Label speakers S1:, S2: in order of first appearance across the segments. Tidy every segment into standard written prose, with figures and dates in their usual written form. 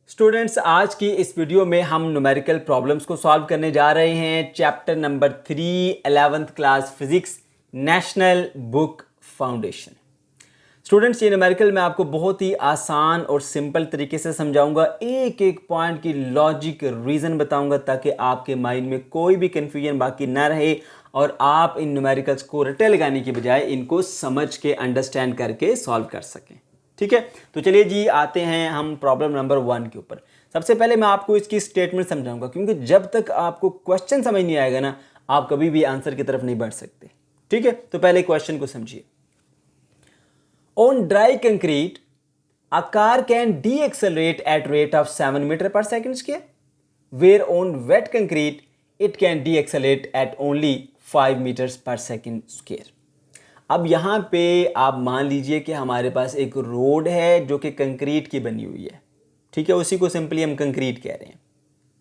S1: Students, आज की इस वीडियो में हम न्यूमेरिकल प्रॉब्लम्स को सॉल्व करने जा रहे हैं। Chapter number 3 11th class physics, national book foundation. Students, ये न्यूमेरिकल मैं आपको बहुत ही आसान और सिंपल तरीके से समझाऊंगा। एक एक पॉइंट की लॉजिक रीज़न बताऊंगा ताकि आपके माइंड में कोई भी कन्फ्यूजन बाकी ना रहे और आप इन न्यूमेरिकल्स को रटे लगाने की बजाय इनको समझ के अंडरस्टैंड करके सॉल्व कर सकें। ठीक है, तो चलिए जी आते हैं हम प्रॉब्लम नंबर 1 के ऊपर। सबसे पहले मैं आपको इसकी स्टेटमेंट समझाऊंगा, क्योंकि जब तक आपको क्वेश्चन समझ नहीं आएगा ना, आप कभी भी आंसर की तरफ नहीं बढ़ सकते। ठीक है, तो पहले क्वेश्चन को समझिए। On dry concrete a car can deaccelerate at rate of 7 meter per second square, where on wet concrete it can deaccelerate at only 5 meters per second square। अब यहाँ पे आप मान लीजिए कि हमारे पास एक रोड है जो कि कंक्रीट की बनी हुई है। ठीक है, उसी को सिंपली हम कंक्रीट कह रहे हैं।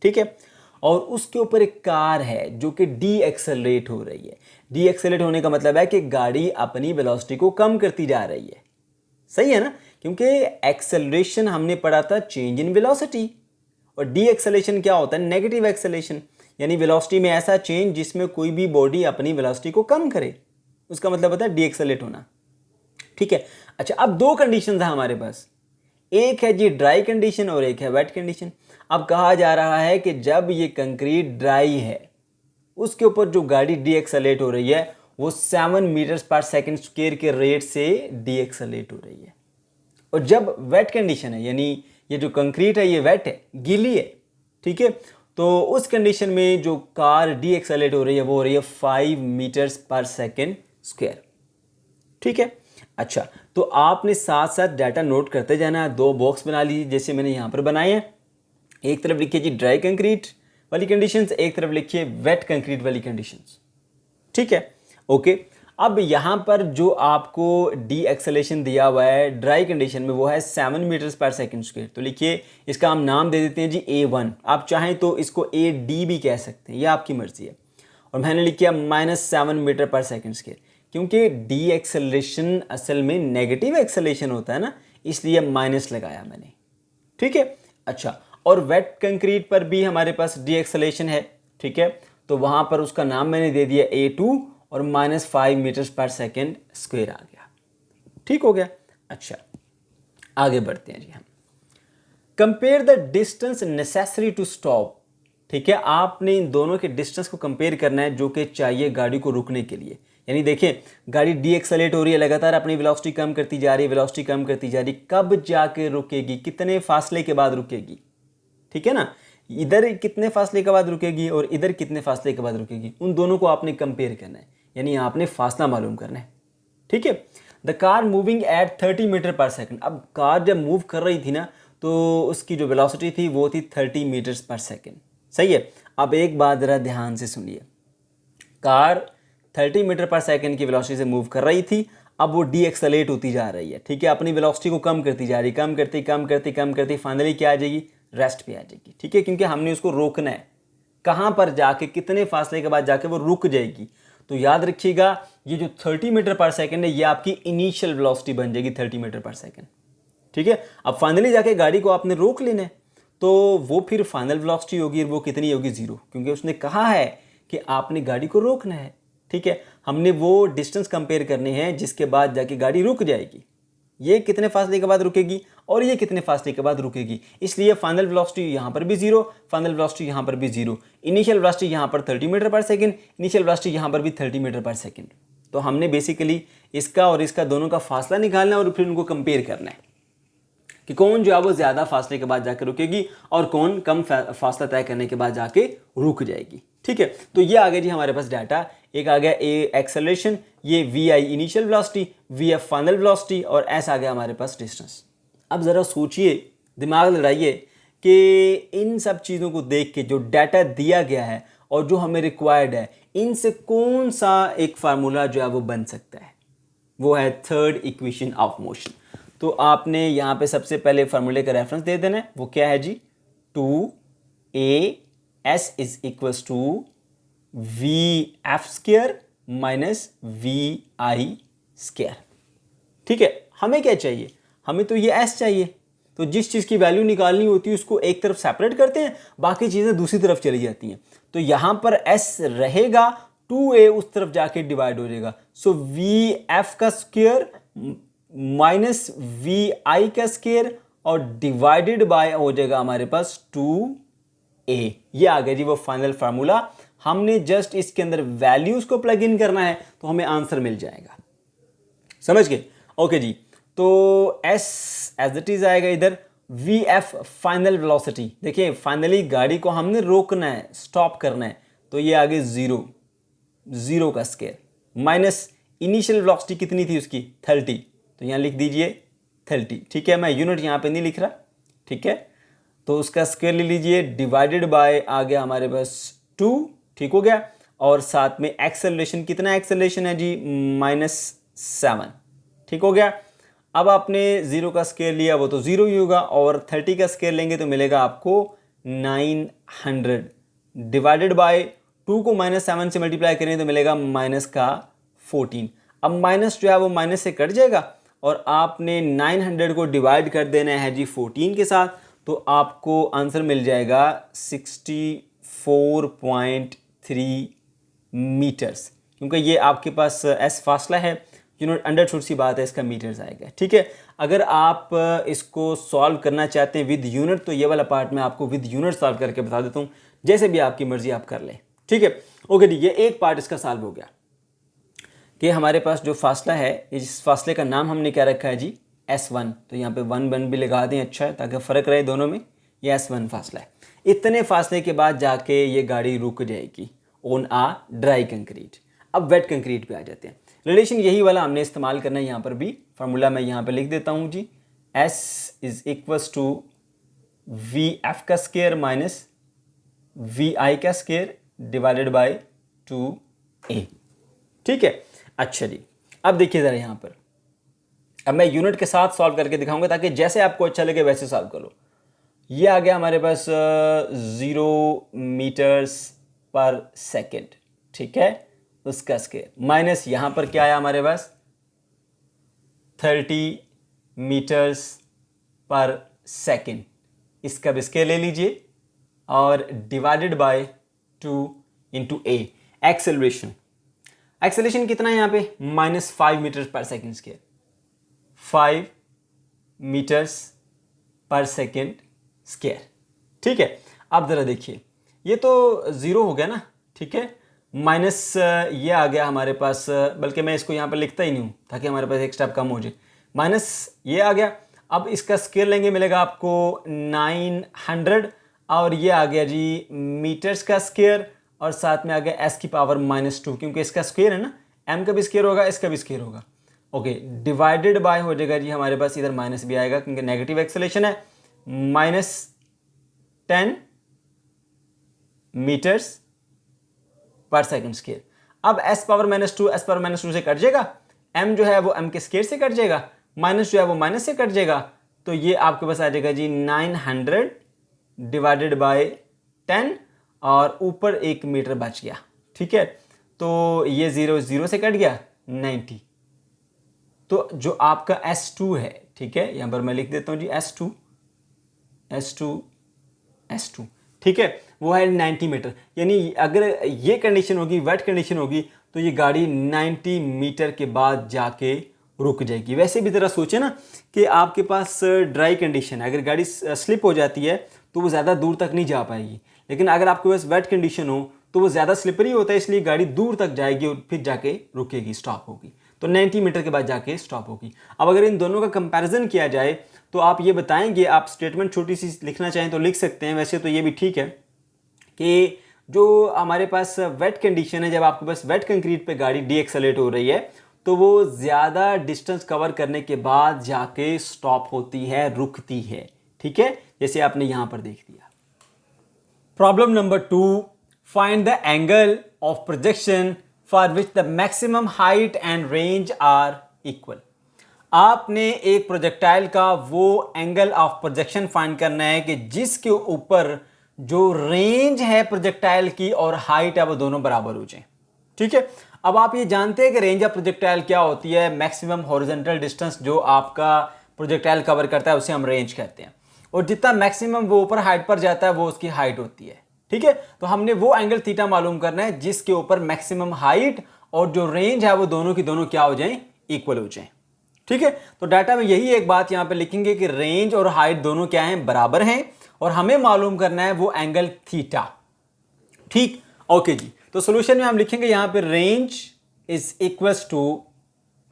S1: ठीक है, और उसके ऊपर एक कार है जो कि डी एक्सेलरेट हो रही है। डी एक्सेलरेट होने का मतलब है कि गाड़ी अपनी वेलोसिटी को कम करती जा रही है। सही है ना, क्योंकि एक्सेलरेशन हमने पढ़ा था चेंज इन वेलोसिटी, और डी एक्सेलेशन क्या होता है? नेगेटिव एक्सेलेशन, यानी वेलोसिटी में ऐसा चेंज जिसमें कोई भी बॉडी अपनी वेलोसिटी को कम करे, उसका मतलब होता है डी एक्सेलेट होना। ठीक है, अच्छा, अब दो कंडीशंस है हमारे पास, एक है जी ड्राई कंडीशन और एक है वेट कंडीशन। अब कहा जा रहा है कि जब ये कंक्रीट ड्राई है, उसके ऊपर जो गाड़ी डी एक्सेलेट हो रही है वो 7 मीटर्स पर सेकेंड स्क्वायर के रेट से डी एक्सेलेट हो रही है। और जब वेट कंडीशन है, यानी ये जो कंक्रीट है ये वेट है, गीली है। ठीक है, तो उस कंडीशन में जो कार डी एक्सेलेट हो रही है वो हो रही है 5 मीटर्स पर सेकेंड स्क्वायर। ठीक है, अच्छा, तो आपने साथ साथ डाटा नोट करते जाना है। दो बॉक्स बना लीजिए जैसे मैंने यहाँ पर बनाए हैं। एक तरफ लिखिए जी ड्राई कंक्रीट वाली कंडीशंस, एक तरफ लिखिए वेट कंक्रीट वाली कंडीशंस। ठीक है, ओके। अब यहाँ पर जो आपको डी एक्सेलेशन दिया हुआ है ड्राई कंडीशन में वो है 7 मीटर्स पर सेकेंड स्क्वायर। तो लिखिए, इसका हम नाम दे देते हैं जी A1। आप चाहें तो इसको AD भी कह सकते हैं, ये आपकी मर्जी है। और मैंने लिख किया -7 मीटर पर सेकेंड स्क्वायर, क्योंकि डी एक्सेलरेशन असल में नेगेटिव एक्सेलेशन होता है ना, इसलिए माइनस लगाया मैंने। ठीक है, अच्छा, और वेट कंक्रीट पर भी हमारे पास डी एक्सेलेशन है। ठीक है, तो वहां पर उसका नाम मैंने दे दिया A2 और -5 मीटर्स पर सेकेंड स्क्वायर आ गया। ठीक हो गया। अच्छा, आगे बढ़ते हैं जी हम। Compare the distance necessary to stop. ठीक है, आपने इन दोनों के डिस्टेंस को कंपेयर करना है जो कि चाहिए गाड़ी को रुकने के लिए। यानी देखिए, गाड़ी डी एक्सेलेट हो रही है, लगातार अपनी वेलोसिटी कम करती जा रही है, वेलोसिटी कम करती जा रही है, कब जाके रुकेगी, कितने फासले के बाद रुकेगी। ठीक है ना, इधर कितने फासले के बाद रुकेगी और इधर कितने फासले के बाद रुकेगी, उन दोनों को आपने कंपेयर करना है, यानी आपने फासला मालूम करना है। ठीक है, the car moving at 30 meter पर सेकेंड। अब कार जब मूव कर रही थी ना, तो उसकी जो वेलोसिटी थी वो थी 30 मीटर्स पर सेकेंड। सही है, अब एक बात ज़रा ध्यान से सुनिए, कार 30 मीटर पर सेकेंड की वेलोसिटी से मूव कर रही थी, अब वो डी एक्सेलेट होती जा रही है। ठीक है, अपनी वेलोसिटी को कम करती जा रही, कम करती फाइनली क्या आ जाएगी? रेस्ट पे आ जाएगी। ठीक है, क्योंकि हमने उसको रोकना है, कहाँ पर जाके, कितने फासले के बाद जाके वो रुक जाएगी। तो याद रखिएगा, ये जो 30 मीटर पर सेकेंड है ये आपकी इनिशियल वेलोसिटी बन जाएगी 30 मीटर पर सेकेंड। ठीक है, अब फाइनली जाके गाड़ी को आपने रोक लेना है, तो वो फिर फाइनल वेलोसिटी होगी, वो कितनी होगी? 0, क्योंकि उसने कहा है कि आपने गाड़ी को रोकना है। ठीक है, हमने वो डिस्टेंस कंपेयर करने हैं जिसके बाद जाके गाड़ी रुक जाएगी। ये कितने फासले के बाद रुकेगी और ये कितने फासले के बाद रुकेगी, इसलिए फाइनल वेलोसिटी यहाँ पर भी 0, फाइनल वेलोसिटी यहाँ पर भी 0, इनिशियल वेलोसिटी यहाँ पर 30 मीटर पर सेकेंड, इनिशियल वेलोसिटी यहाँ पर भी 30 मीटर पर सेकेंड। तो हमने बेसिकली इसका और इसका दोनों का फासला निकालना है और फिर उनको कंपेयर करना है कि कौन जो है वो ज़्यादा फासले के बाद जाकर रुकेगी और कौन कम फासला तय करने के बाद जाके रुक जाएगी। ठीक है, तो ये आ गया जी हमारे पास डाटा। एक आ गया ए एक्सेलरेशन, ये VI initial velocity, VF final velocity, और ऐसा आ गया हमारे पास डिस्टेंस। अब ज़रा सोचिए, दिमाग लड़ाइए कि इन सब चीज़ों को देख के जो डाटा दिया गया है और जो हमें रिक्वायर्ड है, इनसे कौन सा एक फार्मूला जो है वो बन सकता है? वो है थर्ड इक्वेशन ऑफ मोशन। तो आपने यहाँ पे सबसे पहले फार्मूले का रेफरेंस दे देना है। वो क्या है जी? 2AS is equals to VF square minus VI square. ठीक है, हमें क्या चाहिए? हमें तो ये S चाहिए। तो जिस चीज़ की वैल्यू निकालनी होती है उसको एक तरफ सेपरेट करते हैं, बाकी चीज़ें दूसरी तरफ चली जाती हैं। तो यहाँ पर s रहेगा, 2a उस तरफ जाके डिवाइड हो जाएगा। सो vf का स्क्वायर माइनस vi का स्क्वायर और डिवाइडेड बाय हो जाएगा हमारे पास 2a। ये आ गया जी वो फाइनल फार्मूला। हमने जस्ट इसके अंदर वैल्यूज को प्लग इन करना है तो हमें आंसर मिल जाएगा। समझ गए? ओके जी, तो s एज इट इज आएगा इधर। vf फाइनल वेलोसिटी, देखिए फाइनली गाड़ी को हमने रोकना है, स्टॉप करना है, तो ये आगे 0 का स्क्वायर माइनस इनिशियल वेलोसिटी कितनी थी उसकी 30, तो यहाँ लिख दीजिए 30। ठीक है, मैं यूनिट यहाँ पे नहीं लिख रहा। ठीक है, तो उसका स्क्वायर ले लीजिए, डिवाइडेड बाय आ गया हमारे पास 2। ठीक हो गया, और साथ में एक्सेलरेशन, कितना एक्सेलरेशन है जी -7। ठीक हो गया। अब आपने 0 का स्क्वायर लिया, वो तो 0 ही होगा, और 30 का स्क्वायर लेंगे तो मिलेगा आपको 900 डिवाइडेड बाय 2 को -7 से मल्टीप्लाई करें तो मिलेगा -14। अब माइनस जो है वो माइनस से कट जाएगा और आपने 900 को डिवाइड कर देना है जी 14 के साथ, तो आपको आंसर मिल जाएगा 64.3 मीटर्स, क्योंकि ये आपके पास एस फासला है, यूनिट अंडरस्टूड सी बात है, इसका मीटर्स आएगा। ठीक है, अगर आप इसको सॉल्व करना चाहते हैं विद यूनिट तो ये वाला पार्ट मैं आपको विद यूनिट सॉल्व करके बता देता हूँ, जैसे भी आपकी मर्जी आप कर लें। ठीक है, ओके जी, ये एक पार्ट इसका सॉल्व हो गया कि हमारे पास जो फासला है, इस फासले का नाम हमने क्या रखा है जी S1, तो यहाँ पे 1 भी लगा दें, अच्छा है, ताकि फ़र्क रहे दोनों में। ये S1 फासला है। इतने फासले के बाद जाके ये गाड़ी रुक जाएगी ऑन आ ड्राई कंक्रीट। अब वेट कंक्रीट पे आ जाते हैं। रिलेशन यही वाला हमने इस्तेमाल करना है यहाँ पर भी। फार्मूला मैं यहाँ पर लिख देता हूँ जी, S = VF का स्क्वायर माइनस VI का स्क्वायर डिवाइडेड बाय 2A। ठीक है, अच्छा जी, अब देखिए ज़रा यहाँ पर, अब मैं यूनिट के साथ सॉल्व करके दिखाऊंगा ताकि जैसे आपको अच्छा लगे वैसे सॉल्व करो। ये आ गया हमारे पास 0 मीटर्स पर सेकेंड। ठीक है, उसका स्क्वायर माइनस यहाँ पर क्या आया हमारे पास 30 मीटर्स पर सेकेंड, इसका भी स्क्वायर ले लीजिए और डिवाइडेड बाय 2 × A। एक्सेलरेशन कितना है यहाँ पे -5 मीटर्स पर सेकेंड स्क्वायर, 5 मीटर्स पर सेकेंड स्क्वायर। ठीक है, अब ज़रा देखिए, ये तो 0 हो गया ना। ठीक है, माइनस ये आ गया हमारे पास, बल्कि मैं इसको यहाँ पर लिखता ही नहीं हूँ ताकि हमारे पास एक स्टेप कम हो जाए। माइनस ये आ गया, अब इसका स्क्वायर लेंगे मिलेगा आपको 900, और ये आ गया जी मीटर्स का स्क्वायर, और साथ में आ गया s की पावर -2, क्योंकि इसका स्क्वायर है ना, m का भी स्क्वायर होगा, इसका भी स्क्वायर होगा। ओके, डिवाइडेड बाय हो जाएगा जी हमारे पास, इधर माइनस भी आएगा क्योंकि नेगेटिव एक्सेलरेशन है, -10 मीटर्स पर सेकंड स्क्वायर। अब s पावर -2 से कट जाएगा, m जो है वो m के स्क्वायर से कट जाएगा, माइनस जो है वो माइनस से कट जाएगा, तो ये आपके पास आ जाएगा जी 900 डिवाइडेड बाय 10, और ऊपर 1 मीटर बच गया। ठीक है, तो ये 0 से कट गया 90, तो जो आपका S2 है, ठीक है, यहाँ पर मैं लिख देता हूँ जी S2, ठीक है, वो है 90 मीटर। यानी अगर ये कंडीशन होगी, वेट कंडीशन होगी, तो ये गाड़ी 90 मीटर के बाद जाके रुक जाएगी। वैसे भी ज़रा सोचे ना कि आपके पास ड्राई कंडीशन है, अगर गाड़ी स्लिप हो जाती है तो वो ज़्यादा दूर तक नहीं जा पाएगी, लेकिन अगर आपके पास वेट कंडीशन हो तो वो ज़्यादा स्लिपरी होता है, इसलिए गाड़ी दूर तक जाएगी और फिर जाके रुकेगी, स्टॉप होगी, तो 90 मीटर के बाद जाके स्टॉप होगी। अब अगर इन दोनों का कंपैरिजन किया जाए तो आप ये बताएंगे, आप स्टेटमेंट छोटी सी लिखना चाहें तो लिख सकते हैं। वैसे तो ये भी ठीक है कि जो हमारे पास वेट कंडीशन है, जब आपके पास वेट कंक्रीट पे गाड़ी डीएक्सेलरेट हो रही है तो वो ज़्यादा डिस्टेंस कवर करने के बाद जाके स्टॉप होती है, रुकती है। ठीक है, जैसे आपने यहाँ पर देख दिया। Problem number 2, find the angle of projection for which the maximum height and range are equal. आपने एक प्रोजेक्टाइल का वो एंगल ऑफ प्रोजेक्शन फाइंड करना है कि जिसके ऊपर जो रेंज है प्रोजेक्टाइल की और हाइट है वो दोनों बराबर हो जाए। ठीक है, अब आप ये जानते हैं कि रेंज ऑफ प्रोजेक्टाइल क्या होती है, मैक्सिमम हॉरिजॉन्टल डिस्टेंस जो आपका प्रोजेक्टाइल कवर करता है उसे हम रेंज कहते हैं, और जितना मैक्सिमम वो ऊपर हाइट पर जाता है वो उसकी हाइट होती है। ठीक है, तो हमने वो एंगल थीटा मालूम करना है जिसके ऊपर मैक्सिमम हाइट और जो रेंज है वो दोनों की दोनों क्या हो जाएं, इक्वल हो जाएं। ठीक है, तो डाटा में यही एक बात यहां पे लिखेंगे कि रेंज और हाइट दोनों क्या हैं, बराबर हैं, और हमें मालूम करना है वो एंगल थीटा। ठीक, ओके जी। तो सॉल्यूशन में हम लिखेंगे यहां पे range is equals to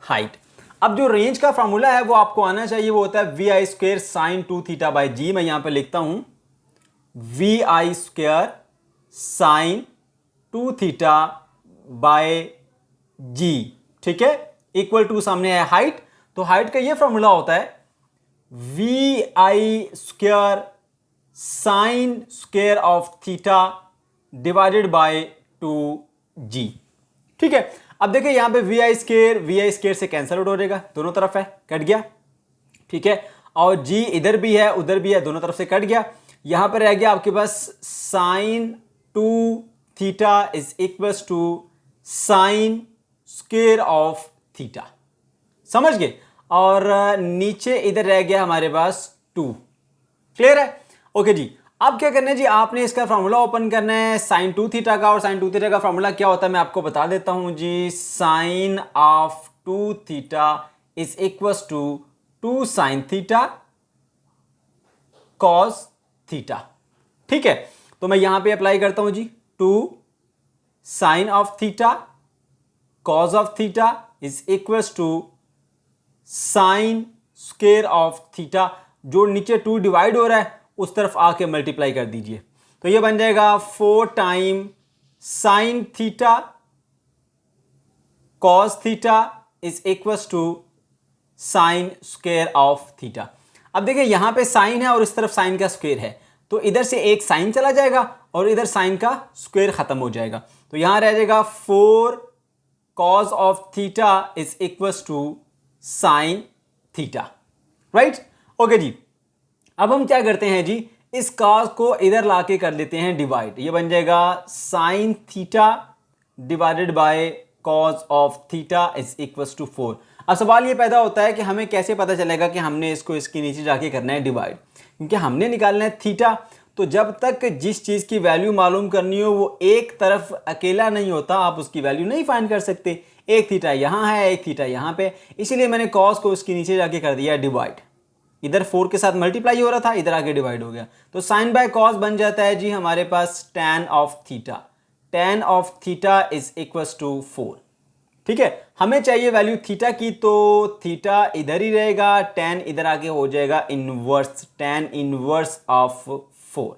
S1: height. अब जो रेंज का फॉर्मूला है वो आपको आना चाहिए, वो होता है V I square sine 2 theta by G. मैं यहां पे लिखता हूं V I square sine 2 theta by G. ठीक है, इक्वल टू सामने है हाइट, तो हाइट का ये फॉर्मूला होता है V I square sine square of theta divided by 2g। ठीक है, अब देखिए यहां पे वी आई स्क्वेयर से कैंसल आउट हो जाएगा, दोनों तरफ है, कट गया। ठीक है, और g इधर भी है उधर भी है, दोनों तरफ से कट गया। यहां पर रह गया आपके पास sine 2 theta is equals to sine square of theta, समझ गए। और नीचे इधर रह गया हमारे पास 2। क्लियर है, ओके जी। अब क्या करना है जी, आपने इसका फॉर्मूला ओपन करना है साइन 2 थीटा का, और साइन 2 थीटा का फॉर्मूला क्या होता है मैं आपको बता देता हूं जी। Sine of 2 theta is equals to 2 sine theta cos theta. ठीक है, तो मैं यहां पे अप्लाई करता हूं जी, 2 sine of theta cos of theta is equals to sine square of theta. जो नीचे 2 डिवाइड हो रहा है उस तरफ आके मल्टीप्लाई कर दीजिए, तो ये बन जाएगा 4 time sine theta cos theta is equals to sine square of theta. अब देखिए यहां पे साइन है और इस तरफ साइन का स्क्वायर है, तो इधर से एक साइन चला जाएगा और इधर साइन का स्क्वायर खत्म हो जाएगा, तो यहां रह जाएगा 4 cos of theta is equals to sine theta. Right, okay जी। अब हम क्या करते हैं जी, इस कॉस को इधर लाके कर लेते हैं डिवाइड, ये बन जाएगा sine theta divided by cos of theta is equals to 4। अब सवाल ये पैदा होता है कि हमें कैसे पता चलेगा कि हमने इसको इसके नीचे जाके करना है डिवाइड, क्योंकि हमने निकालना है थीटा। तो जब तक जिस चीज़ की वैल्यू मालूम करनी हो वो एक तरफ अकेला नहीं होता, आप उसकी वैल्यू नहीं फाइंड कर सकते। एक थीटा यहाँ है, एक थीटा यहाँ पे, इसीलिए मैंने कॉस को इसके नीचे जाके कर दिया डिवाइड। इधर 4 के साथ मल्टीप्लाई हो रहा था, इधर आगे डिवाइड हो गया, तो साइन बाय कॉस बन जाता है जी हमारे पास tan of theta. tan of theta is equals to 4। ठीक है, हमें चाहिए वैल्यू थीटा की, तो थीटा इधर ही रहेगा, tan इधर आके हो जाएगा इनवर्स, tan इनवर्स ऑफ 4।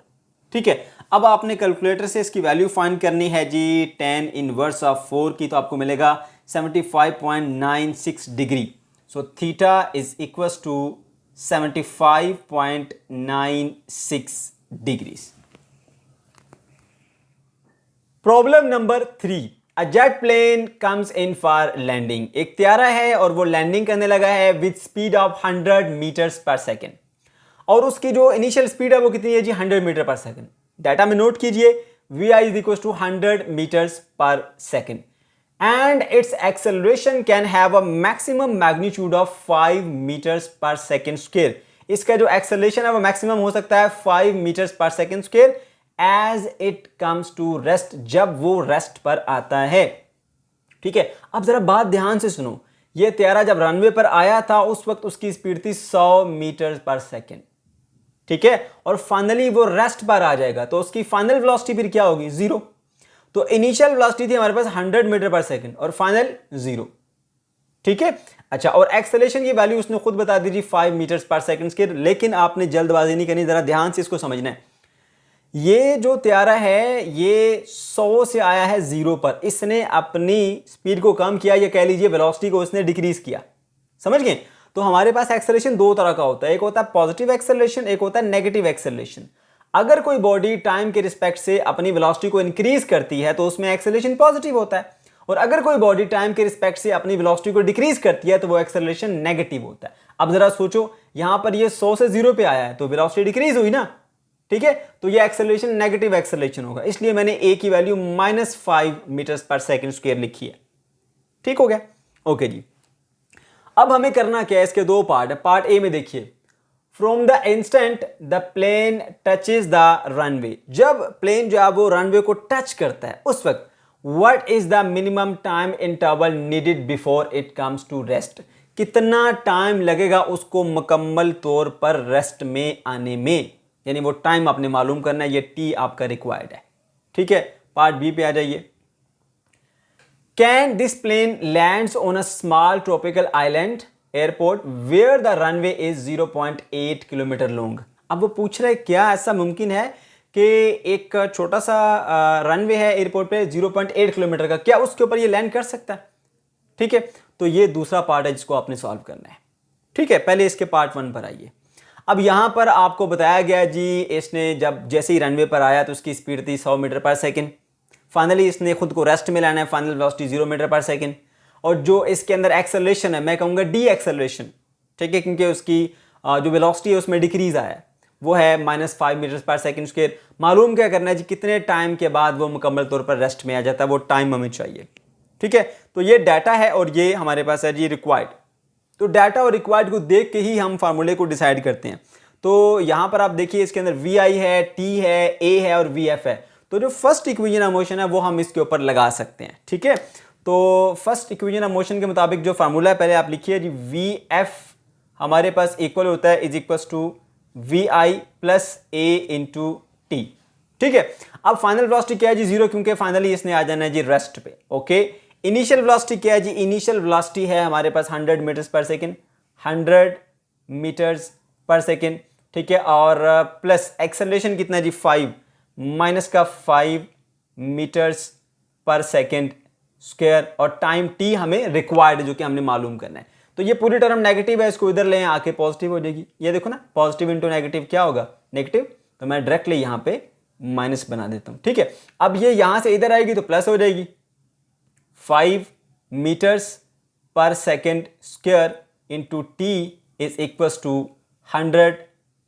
S1: ठीक है, अब आपने कैलकुलेटर से इसकी वैल्यू फाइंड करनी है जी tan इनवर्स ऑफ 4 की, तो आपको मिलेगा 75.96 degree. So theta is equals to 75.96 degrees. Problem number 3, a jet plane comes in for landing. एक त्यारा है और वो लैंडिंग करने लगा है विद स्पीड ऑफ 100 मीटर्स पर सेकेंड, और उसकी जो इनिशियल स्पीड है वो कितनी है जी 100 मीटर पर सेकेंड। डाटा में नोट कीजिए V I is equal to 100 meters पर second and its acceleration can have a maximum magnitude of 5 meters per second square। इसका जो acceleration है वो maximum हो सकता है 5 meters per second square as it comes to rest, जब वो rest पर आता है। ठीक है, अब जरा बात ध्यान से सुनो, ये त्यारा जब रनवे पर आया था उस वक्त उसकी स्पीड थी 100 मीटर पर सेकेंड। ठीक है, और फाइनली वो रेस्ट पर आ जाएगा तो उसकी फाइनल वेलोसिटी फिर क्या होगी, 0। तो इनिशियल वेलोसिटी थी हमारे पास 100 मीटर पर सेकंड और फाइनल 0। ठीक है, अच्छा, और एक्सेलरेशन की वैल्यू उसने खुद बता दी 5 मीटर्स पर सेकंड के, लेकिन आपने जल्दबाजी नहीं करनी, जरा ध्यान से इसको समझना है। ये जो त्यारा है ये 100 से आया है 0 पर, इसने अपनी स्पीड को कम किया, या कह लीजिए वेलोसिटी को इसने डिक्रीज किया, समझ गए। तो हमारे पास एक्सेलरेशन दो तरह का होता है, एक होता है पॉजिटिव एक्सेलरेशन, एक होता है नेगेटिव एक्सेलरेशन। अगर कोई बॉडी टाइम के रिस्पेक्ट से अपनी वेलोसिटी को इंक्रीज करती है तो उसमें एक्सेलरेशन पॉजिटिव होता है, और अगर कोई बॉडी टाइम के रिस्पेक्ट से अपनी वेलोसिटी को डिक्रीज करती है तो वो एक्सेलरेशन नेगेटिव होता है। अब जरा सोचो, यहां पर ये 100 से 0 पे आया है तो वेलोसिटी डिक्रीज हुई ना, ठीक है, तो ये एक्सेलरेशन नेगेटिव एक्सेलरेशन होगा, इसलिए मैंने ए की वैल्यू -5 मीटर्स पर सेकंड स्क्वायर लिखी है। ठीक हो गया, ओके जी। अब हमें करना क्या है, इसके दो पार्ट है। पार्ट ए में देखिए, from the instant the plane touches the runway, जब प्लेन जो है वो रनवे को टच करता है उस वक्त what is the minimum time interval needed before it comes to rest, कितना टाइम लगेगा उसको मुकम्मल तौर पर रेस्ट में आने में, यानी वो टाइम आपने मालूम करना है, ये टी आपका रिक्वायर्ड है। ठीक है, पार्ट बी पे आ जाइए। Can this plane lands on a small tropical island airport where the runway is 0.8 kilometer long. अब वो पूछ रहे क्या ऐसा मुमकिन है कि एक छोटा सा रनवे है एयरपोर्ट पे 0.8 किलोमीटर का, क्या उसके ऊपर ये लैंड कर सकता है? ठीक है, तो ये दूसरा पार्ट है जिसको आपने सॉल्व करना है। ठीक है, पहले इसके पार्ट 1 पर आइए। अब यहां पर आपको बताया गया जी, इसने जब जैसे ही रनवे पर आया तो उसकी स्पीड थी 100 मीटर पर सेकेंड। फाइनली इसने खुद को रेस्ट में लाना है, फाइनल वेलोसिटी 0 मीटर पर सेकेंड। और जो इसके अंदर एक्सेलरेशन है, मैं कहूँगा डी एक्सेलरेशन, ठीक है, क्योंकि उसकी जो वेलोसिटी है उसमें डिक्रीज आया है, वो है -5 मीटर पर सेकेंड स्क्वायर। मालूम क्या करना है जी, कितने टाइम के बाद वो मुकम्मल तौर पर रेस्ट में आ जाता है, वो टाइम हमें चाहिए। ठीक है, तो ये डाटा है और ये हमारे पास है जी रिक्वायर्ड। तो डाटा और रिक्वायर्ड को देख के ही हम फार्मूले को डिसाइड करते हैं। तो यहां पर आप देखिए, इसके अंदर वी आई है, टी है, ए है और वी एफ है। तो जो फर्स्ट इक्वेशन ऑफ मोशन है वो हम इसके ऊपर लगा सकते हैं। ठीक है, तो फर्स्ट इक्वेशन ऑफ मोशन के मुताबिक जो फार्मूला है पहले आप लिखिए जी, वी एफ हमारे पास इक्वल होता है is equal to we I plus A into T. ठीक है, अब फाइनल वेलोसिटी क्या है जी 0, क्योंकि फाइनली इसने आ जाना है जी रेस्ट पे। ओके, इनिशियल वेलोसिटी क्या है जी, इनिशियल वेलोसिटी है हमारे पास 100 मीटर्स पर सेकेंड, 100 मीटर्स पर सेकेंड। ठीक है, और प्लस एक्सेलरेशन कितना है जी 5 माइनस का 5 मीटर्स पर सेकेंड स्क्वायर, और टाइम टी हमें रिक्वायर्ड जो कि हमने मालूम करना है। तो ये पूरी टर्म नेगेटिव है, इसको इधर ले आके पॉजिटिव हो जाएगी। ये देखो ना, पॉजिटिव इंटू नेगेटिव क्या होगा, नेगेटिव, तो मैं डायरेक्टली यहां पे माइनस बना देता हूं। ठीक है, अब ये यहां से इधर आएगी तो प्लस हो जाएगी, 5 मीटर्स पर second square into T is equal to 100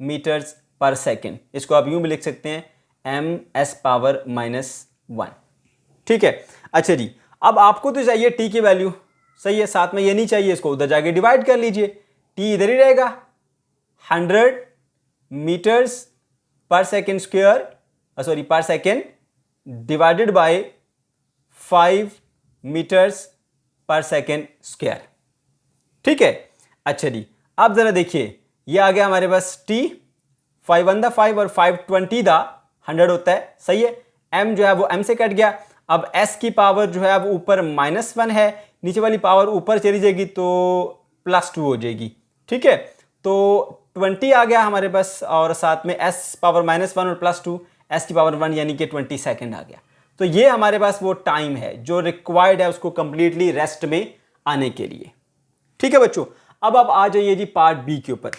S1: meters पर सेकेंड। इसको आप यूं भी लिख सकते हैं ms⁻⁻1। ठीक है, अच्छा जी, अब आपको तो चाहिए टी की वैल्यू, सही है, साथ में ये नहीं चाहिए, इसको उधर जाके डिवाइड कर लीजिए, टी इधर ही रहेगा, 100 मीटर्स पर सेकेंड स्क्वायर, सॉरी पर सेकेंड, डिवाइडेड बाय 5 मीटर्स पर सेकेंड स्क्वायर। ठीक है, अच्छा जी, अब जरा देखिए, ये आ गया हमारे पास टी, 5 1 दा 5 और 5 20 दा 100 होता है, सही है। m जो है वो m से कट गया। अब s की पावर जो है वो ऊपर -1 है, नीचे वाली पावर ऊपर चली जाएगी तो +2 हो जाएगी। ठीक है, तो 20 आ गया हमारे पास, और साथ में s पावर -1 और +2, s की पावर 1 यानी कि 20 सेकेंड आ गया। तो ये हमारे पास वो टाइम है जो रिक्वायर्ड है उसको कंप्लीटली रेस्ट में आने के लिए। ठीक है बच्चों, अब आप आ जाइए जी पार्ट बी के ऊपर।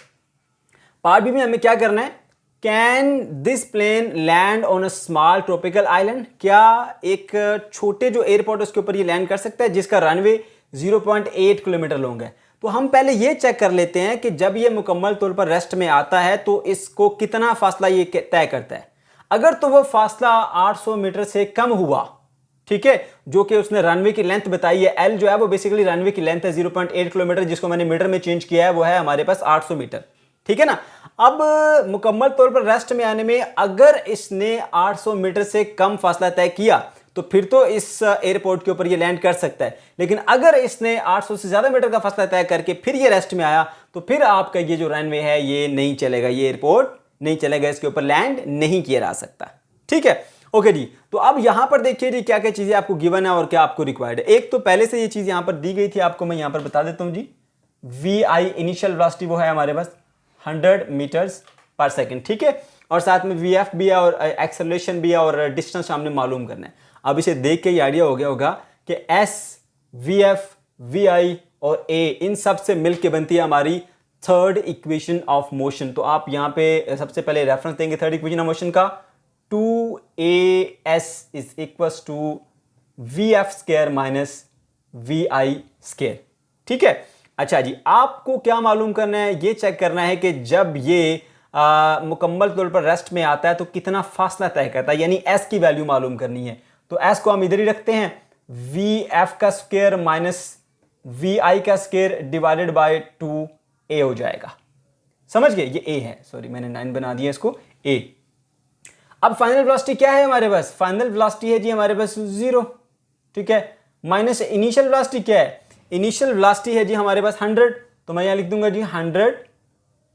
S1: पार्ट बी में हमें क्या करना है, can this plane land on a small tropical island, क्या एक छोटे जो एयरपोर्ट उसके ऊपर ये लैंड कर सकता है जिसका रनवे 0.8 किलोमीटर लॉन्ग है। तो हम पहले ये चेक कर लेते हैं कि जब ये मुकम्मल तौर पर रेस्ट में आता है तो इसको कितना फासला ये तय करता है। अगर तो वो फासला 800 मीटर से कम हुआ, ठीक है, जो कि उसने रनवे की लेंथ बताई है, एल जो है वो बेसिकली रनवे की लेंथ है 0.8 किलोमीटर, जिसको मैंने मीटर में चेंज किया है, वो है हमारे पास 800 मीटर। ठीक है ना, अब मुकम्मल तौर पर रेस्ट में आने में अगर इसने 800 मीटर से कम फासला तय किया तो फिर तो इस एयरपोर्ट के ऊपर ये लैंड कर सकता है। लेकिन अगर इसने 800 से ज्यादा मीटर का फासला तय करके फिर ये रेस्ट में आया तो फिर आपका ये जो रनवे है ये नहीं चलेगा, ये एयरपोर्ट नहीं चलेगा, इसके ऊपर लैंड नहीं किया जा सकता। ठीक है, ओके जी। तो अब यहां पर देखिए जी क्या क्या चीजें आपको गिवन है और क्या आपको रिक्वायर्ड है। एक तो पहले से ये चीज यहां पर दी गई थी आपको, मैं यहां पर बता देता हूं जी, वी आई इनिशियल वेलोसिटी वो है हमारे पास 100 मीटर्स पर सेकेंड। ठीक है, और साथ में वी एफ भी है और एक्सेलरेशन भी है और डिस्टेंस हमने मालूम करना है। अब इसे देख के ये आइडिया हो गया होगा कि एस, वी एफ, वी आई और ए इन सब से मिलकर बनती है हमारी थर्ड इक्वेशन ऑफ मोशन। तो आप यहां पे सबसे पहले रेफरेंस देंगे थर्ड इक्वेशन ऑफ मोशन का, 2as is equals to we F square minus we I square. ठीक है, अच्छा जी, आपको क्या मालूम करना है, ये चेक करना है कि जब ये मुकम्मल तौर पर रेस्ट में आता है तो कितना फासला तय करता है, यानी s की वैल्यू मालूम करनी है। तो s को हम इधर ही रखते हैं, वी एफ का स्क्वायर माइनस वी आई का स्केयर डिवाइडेड बाय 2a हो जाएगा। समझ गए, ये a है, सॉरी मैंने 9 बना दिया इसको a। अब फाइनल वेलोसिटी क्या है हमारे पास? फाइनल वेलोसिटी है जी हमारे पास 0, ठीक है, माइनस इनिशियल वेलोसिटी क्या है? इनिशियल वेलोसिटी है जी हमारे पास 100, तो मैं यहां लिख दूंगा जी 100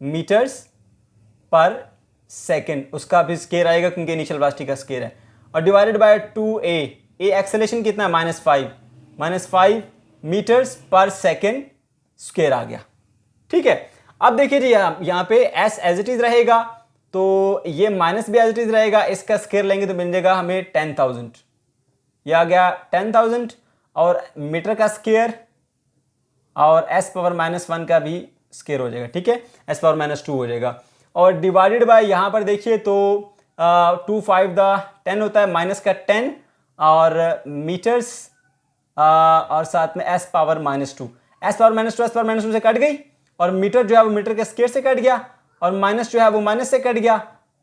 S1: मीटर्स पर सेकेंड, उसका भी स्केयर आएगा क्योंकि इनिशियल वेलोसिटी का स्केयर है, और divided by 2a। A acceleration कितना है? -5 मीटर्स पर सेकेंड स्केयर आ गया, ठीक है। अब देखिए जी यहाँ पे s एज इट इज रहेगा, तो ये माइनस भी एज इट इज रहेगा, इसका स्केयर लेंगे तो मिल जाएगा हमें 10,000, ये आ गया 10,000, और मीटर का स्केयर और s पावर -1 का भी स्केयर हो जाएगा, ठीक है, s पावर -2 हो जाएगा, और डिवाइडेड बाय यहाँ पर देखिए तो 2 5 10 होता है, माइनस का 10 और मीटर्स और साथ में s पावर -2, s पावर -2 से कट गई, और मीटर जो है वो मीटर के स्केयर से कट गया, और माइनस जो है वो माइनस से कट गया,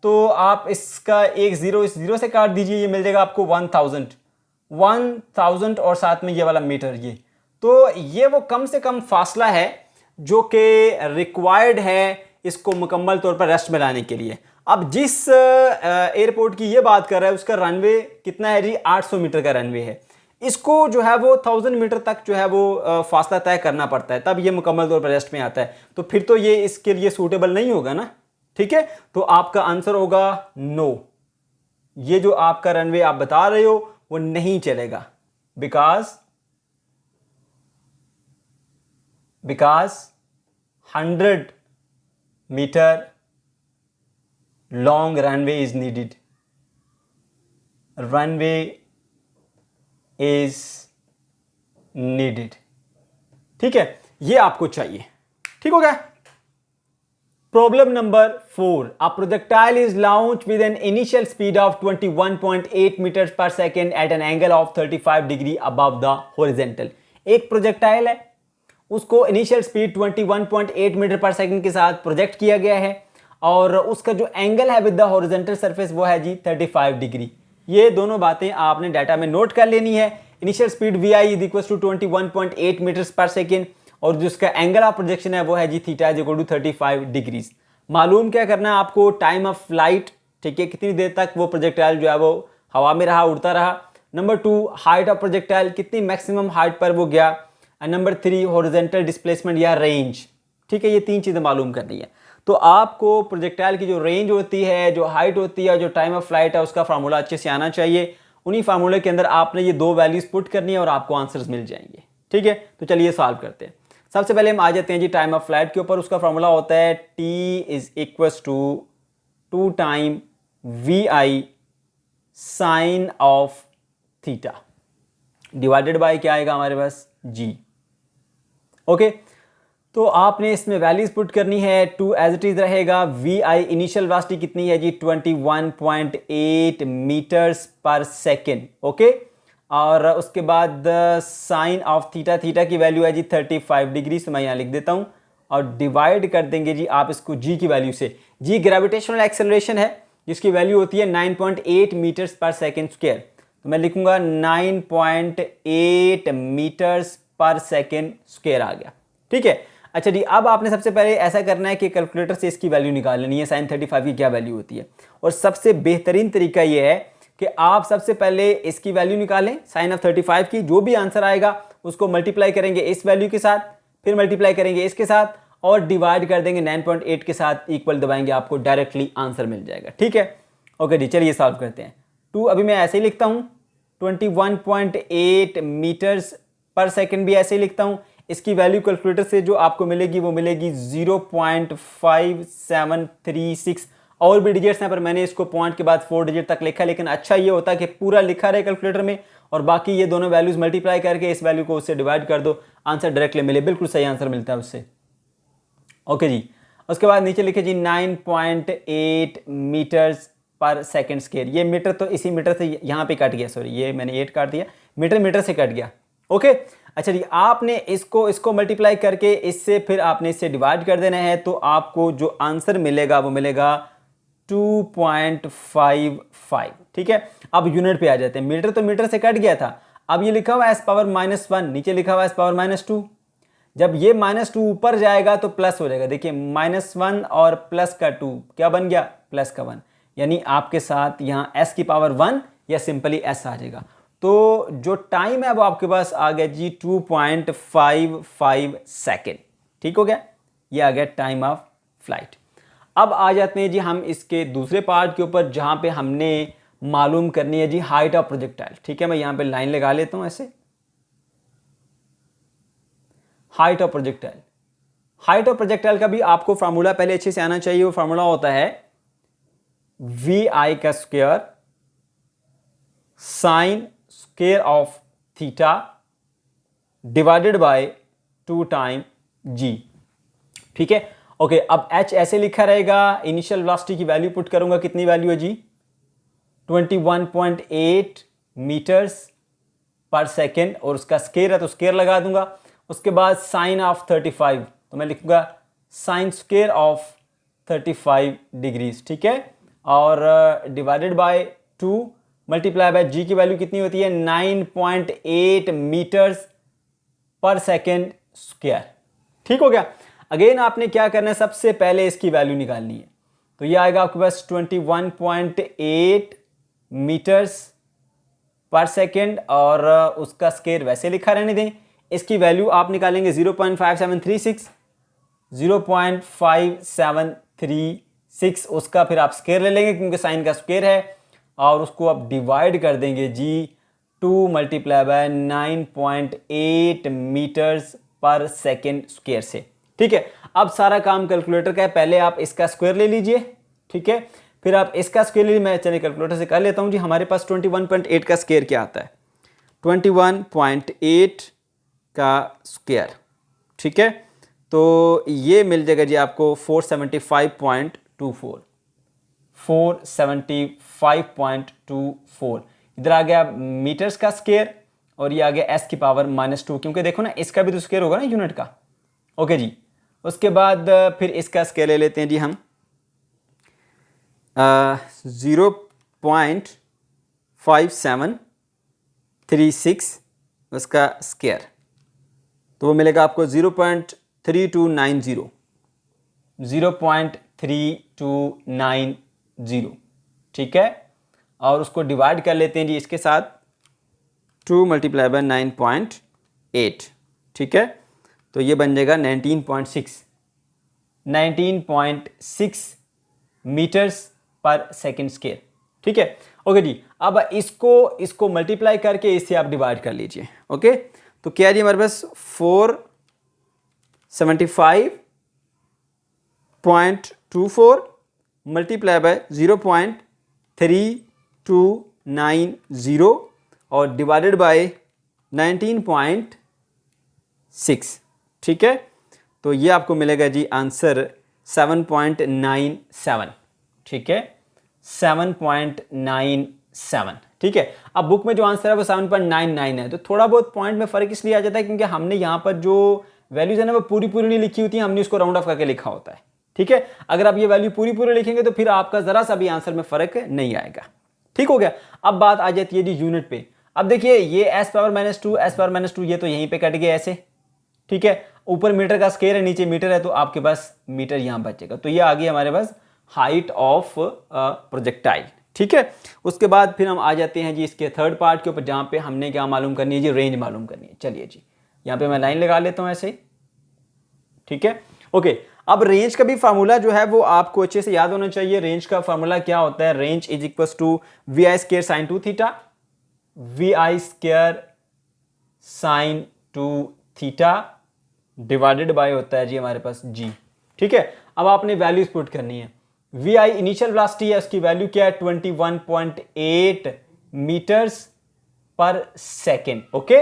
S1: तो आप इसका एक जीरो इस जीरो से काट दीजिए, ये मिल जाएगा आपको 1000 और साथ में ये वाला मीटर, ये तो ये वो कम से कम फासला है जो कि रिक्वायर्ड है इसको मुकम्मल तौर पर रेस्ट में लाने के लिए। अब जिस एयरपोर्ट की ये बात कर रहा है उसका रनवे कितना है जी? 800 मीटर का रनवे है, इसको जो है वो 1000 मीटर तक जो है वो फासला तय करना पड़ता है, तब ये मुकम्मल तौर पर रेस्ट में आता है, तो फिर तो ये इसके लिए सूटेबल नहीं होगा ना, ठीक है। तो आपका आंसर होगा नो, ये जो आपका रनवे आप बता रहे हो वो नहीं चलेगा, because 100 meter long runway is needed, runway is needed, ठीक है, ये आपको चाहिए, ठीक हो गया। Problem number 4, a projectile is launched with an initial speed of 21.8 meters per second at an angle of 35 degree above the horizontal। एक projectile है, उसको इनिशियल स्पीड 21.8 मीटर पर सेकंड के साथ प्रोजेक्ट किया गया है, और उसका जो एंगल है विद द हॉरिजॉन्टल सरफेस वो है जी 35 डिग्री। ये दोनों बातें आपने डाटा में नोट कर लेनी है। Initial speed V I is equal to 21.8 metres पर सेकेंड, और जिसका एंगल ऑफ प्रोजेक्शन है वो है जी theta is equal to 35 degrees. मालूम क्या करना है आपको? टाइम ऑफ फ्लाइट, ठीक है, कितनी देर तक वो प्रोजेक्टाइल जो है वो हवा में रहा, उड़ता रहा। नंबर 2, हाइट ऑफ प्रोजेक्टाइल, कितनी मैक्सिमम हाइट पर वो गया। नंबर 3, हॉरिजॉन्टल डिस्प्लेसमेंट या रेंज, ठीक है, ये 3 चीज़ें मालूम करनी है। तो आपको प्रोजेक्टाइल की जो रेंज होती है, जो हाइट होती है, जो टाइम ऑफ फ्लाइट है, उसका फार्मूला अच्छे से आना चाहिए। उन्हीं फार्मूले के अंदर आपने ये 2 वैल्यूज पुट करनी है और आपको आंसर्स मिल जाएंगे, ठीक है। तो चलिए सॉल्व करते हैं। सबसे पहले हम आ जाते हैं जी टाइम ऑफ फ्लाइट के ऊपर। उसका फार्मूला होता है T is equal to 2 time VI sine of theta divided by क्या आएगा हमारे पास? G। ओके, तो आपने इसमें वैल्यूज पुट करनी है। 2 एज इट इज रहेगा। VI इनिशियल वेलोसिटी कितनी है जी? 21.8 मीटर्स पर सेकेंड, ओके। और उसके बाद साइन ऑफ थीटा, थीटा की वैल्यू है जी 35 डिग्री, तो मैं यहाँ लिख देता हूँ, और डिवाइड कर देंगे जी आप इसको G की वैल्यू से। G ग्रेविटेशनल एक्सेलरेशन है जिसकी वैल्यू होती है 9.8 मीटर्स पर सेकेंड स्क्वायर, तो मैं लिखूंगा 9.8 मीटर्स पर सेकेंड स्क्वायर आ गया, ठीक है। अच्छा जी, अब आपने सबसे पहले ऐसा करना है कि कैलकुलेटर से इसकी वैल्यू निकाल लेनी है, साइन 35 की क्या वैल्यू होती है। और सबसे बेहतरीन तरीका ये है कि आप सबसे पहले इसकी वैल्यू निकालें, साइन ऑफ 35 की। जो भी आंसर आएगा उसको मल्टीप्लाई करेंगे इस वैल्यू के साथ, फिर मल्टीप्लाई करेंगे इसके साथ, और डिवाइड कर देंगे 9.8 के साथ, इक्वल दबाएंगे, आपको डायरेक्टली आंसर मिल जाएगा, ठीक है। ओके जी, चलिए सॉल्व करते हैं। 2 अभी मैं ऐसे ही लिखता हूँ, 21.8 मीटर्स पर सेकेंड भी ऐसे ही लिखता हूँ। इसकी वैल्यू कैलकुलेटर से जो आपको मिलेगी वो मिलेगी 0.5736। और भी डिजिट्स हैं पर मैंने इसको पॉइंट के बाद 4 डिजिट तक लिखा, लेकिन अच्छा ये होता है कि पूरा लिखा रहे कैलकुलेटर में, और बाकी ये दोनों वैल्यूज मल्टीप्लाई करके इस वैल्यू को उससे डिवाइड कर दो, आंसर डायरेक्टली मिले, बिल्कुल सही आंसर मिलता है उससे। ओके जी, उसके बाद नीचे लिखे जी 9.8 मीटर्स पर सेकेंड स्क्वायर। ये मीटर तो इसी मीटर से यहाँ पे कट गया, सॉरी ये मैंने 8 काट दिया, मीटर से कट गया, ओके। अच्छा जी, आपने इसको मल्टीप्लाई करके इससे फिर आपने इससे डिवाइड कर देना है, तो आपको जो आंसर मिलेगा वो मिलेगा 2.55, ठीक है। अब यूनिट पे आ जाते हैं। मीटर तो मीटर से कट गया था, अब ये लिखा हुआ है s पावर -1, नीचे लिखा हुआ है s पावर -2, जब ये -2 ऊपर जाएगा तो प्लस हो जाएगा। देखिए -1 और प्लस का 2 क्या बन गया, प्लस का 1, यानी आपके साथ यहाँ s की पावर 1 या सिंपली s आ जाएगा। तो जो टाइम है वो आपके पास आ गया जी 2.55 सेकेंड। ठीक हो गया, ये आ गया टाइम ऑफ फ्लाइट। अब आ जाते हैं जी हम इसके दूसरे पार्ट के ऊपर, जहां पे हमने मालूम करनी है जी हाइट ऑफ प्रोजेक्टाइल। ठीक है, मैं यहां पे लाइन लगा लेता हूं ऐसे। Height of projectile, height of projectile का भी आपको फार्मूला पहले अच्छे से आना चाहिए। वो फार्मूला होता है vi का square sine square of theta divided bye 2 time g। ठीक है, ओके। अब h ऐसे लिखा रहेगा, इनिशियल वेलोसिटी की वैल्यू पुट करूंगा, कितनी वैल्यू है जी 21.8 मीटर्स पर सेकेंड, और उसका स्क्वायर है तो स्क्वायर लगा दूंगा। उसके बाद साइन ऑफ 35, तो मैं लिखूंगा साइन स्क्वायर ऑफ 35 डिग्रीज। ठीक है, और डिवाइडेड बाय 2 मल्टीप्लाई बाय जी की वैल्यू कितनी होती है 9.8 मीटर्स पर सेकेंड स्क्वायर। ठीक हो गया। अगेन आपने क्या करना है, सबसे पहले इसकी वैल्यू निकालनी है। तो ये आएगा आपके पास 21.8 मीटर्स पर सेकेंड, और उसका स्क्वायर वैसे लिखा रहने दें। इसकी वैल्यू आप निकालेंगे 0.5736, 0.5736, उसका फिर आप स्क्वायर ले लेंगे क्योंकि साइन का स्क्वायर है, और उसको आप डिवाइड कर देंगे जी 2 मल्टीप्लाई बाय 9.8 मीटर्स पर सेकेंड स्क्वायर से। ठीक है, अब सारा काम कैलकुलेटर का है, पहले आप इसका स्क्वायर ले लीजिए। ठीक है, फिर आप इसका स्क्वायर ले लीजिए। मैं चलिए कैलकुलेटर से कर लेता हूं जी। हमारे पास 21.8 का स्क्वायर क्या आता है, 21.8 का स्क्वायर। ठीक है, तो ये मिल जाएगा जी आपको 475.24, 475.24। इधर आ गया मीटर्स का स्क्वायर, और ये आ गया s की पावर -2, क्योंकि देखो ना इसका भी तो स्क्वायर होगा ना यूनिट का। ओके जी, उसके बाद फिर इसका स्क्वायर ले लेते हैं जी हम 0.5736 उसका स्क्वायर, तो वो मिलेगा आपको 0.3290, 0.3290। ठीक है, और उसको डिवाइड कर लेते हैं जी इसके साथ 2 मल्टीप्लाई बाय 9.8। ठीक है, तो ये बन जाएगा 19.6 मीटर्स पर सेकेंड स्क्वायर। ठीक है, ओके जी। अब इसको मल्टीप्लाई करके इससे आप डिवाइड कर लीजिए। ओके, तो क्या जी हमारे पास 475.24 मल्टीप्लाई बाय 0.3290 और डिवाइडेड बाय 19.6। ठीक है, तो ये आपको मिलेगा जी आंसर 7.97। ठीक है, 7.97। ठीक है, अब बुक में जो आंसर है वो 7.99 है। तो थोड़ा बहुत पॉइंट में फर्क इसलिए आ जाता है क्योंकि हमने यहाँ पर जो वैल्यूज है ना वो पूरी नहीं लिखी होती है, हमने उसको राउंड ऑफ करके लिखा होता है। ठीक है, अगर आप ये वैल्यू पूरी लिखेंगे तो फिर आपका जरा सा भी आंसर में फर्क नहीं आएगा। ठीक हो गया। अब बात आ जाती है जी यूनिट पे। अब देखिए ये s पावर -2 ये तो यहीं पे कट गया ऐसे। ठीक है, ऊपर मीटर का स्क्वायर है, नीचे मीटर है, तो आपके पास मीटर यहां बचेगा। तो ये आ गई हमारे पास हाइट ऑफ प्रोजेक्टाइल। ठीक है, उसके बाद फिर हम आ जाते हैं जी इसके थर्ड पार्ट के ऊपर, जहां पे हमने क्या मालूम करनी है जी, रेंज मालूम करनी है। चलिए जी, यहां पे मैं लाइन लगा लेता हूं ऐसे ही। ठीक है, ओके। अब रेंज का भी फार्मूला जो है वो आपको अच्छे से याद होना चाहिए। रेंज का फार्मूला क्या होता है, range is equal to vi square sine 2 theta, vi square sine 2 theta divided by होता है जी हमारे पास g। ठीक है, अब आपने वैल्यूज पुट करनी है। vi इनिशियल वेलोसिटी है, उसकी वैल्यू क्या है 21.8 मीटर्स पर सेकेंड। ओके,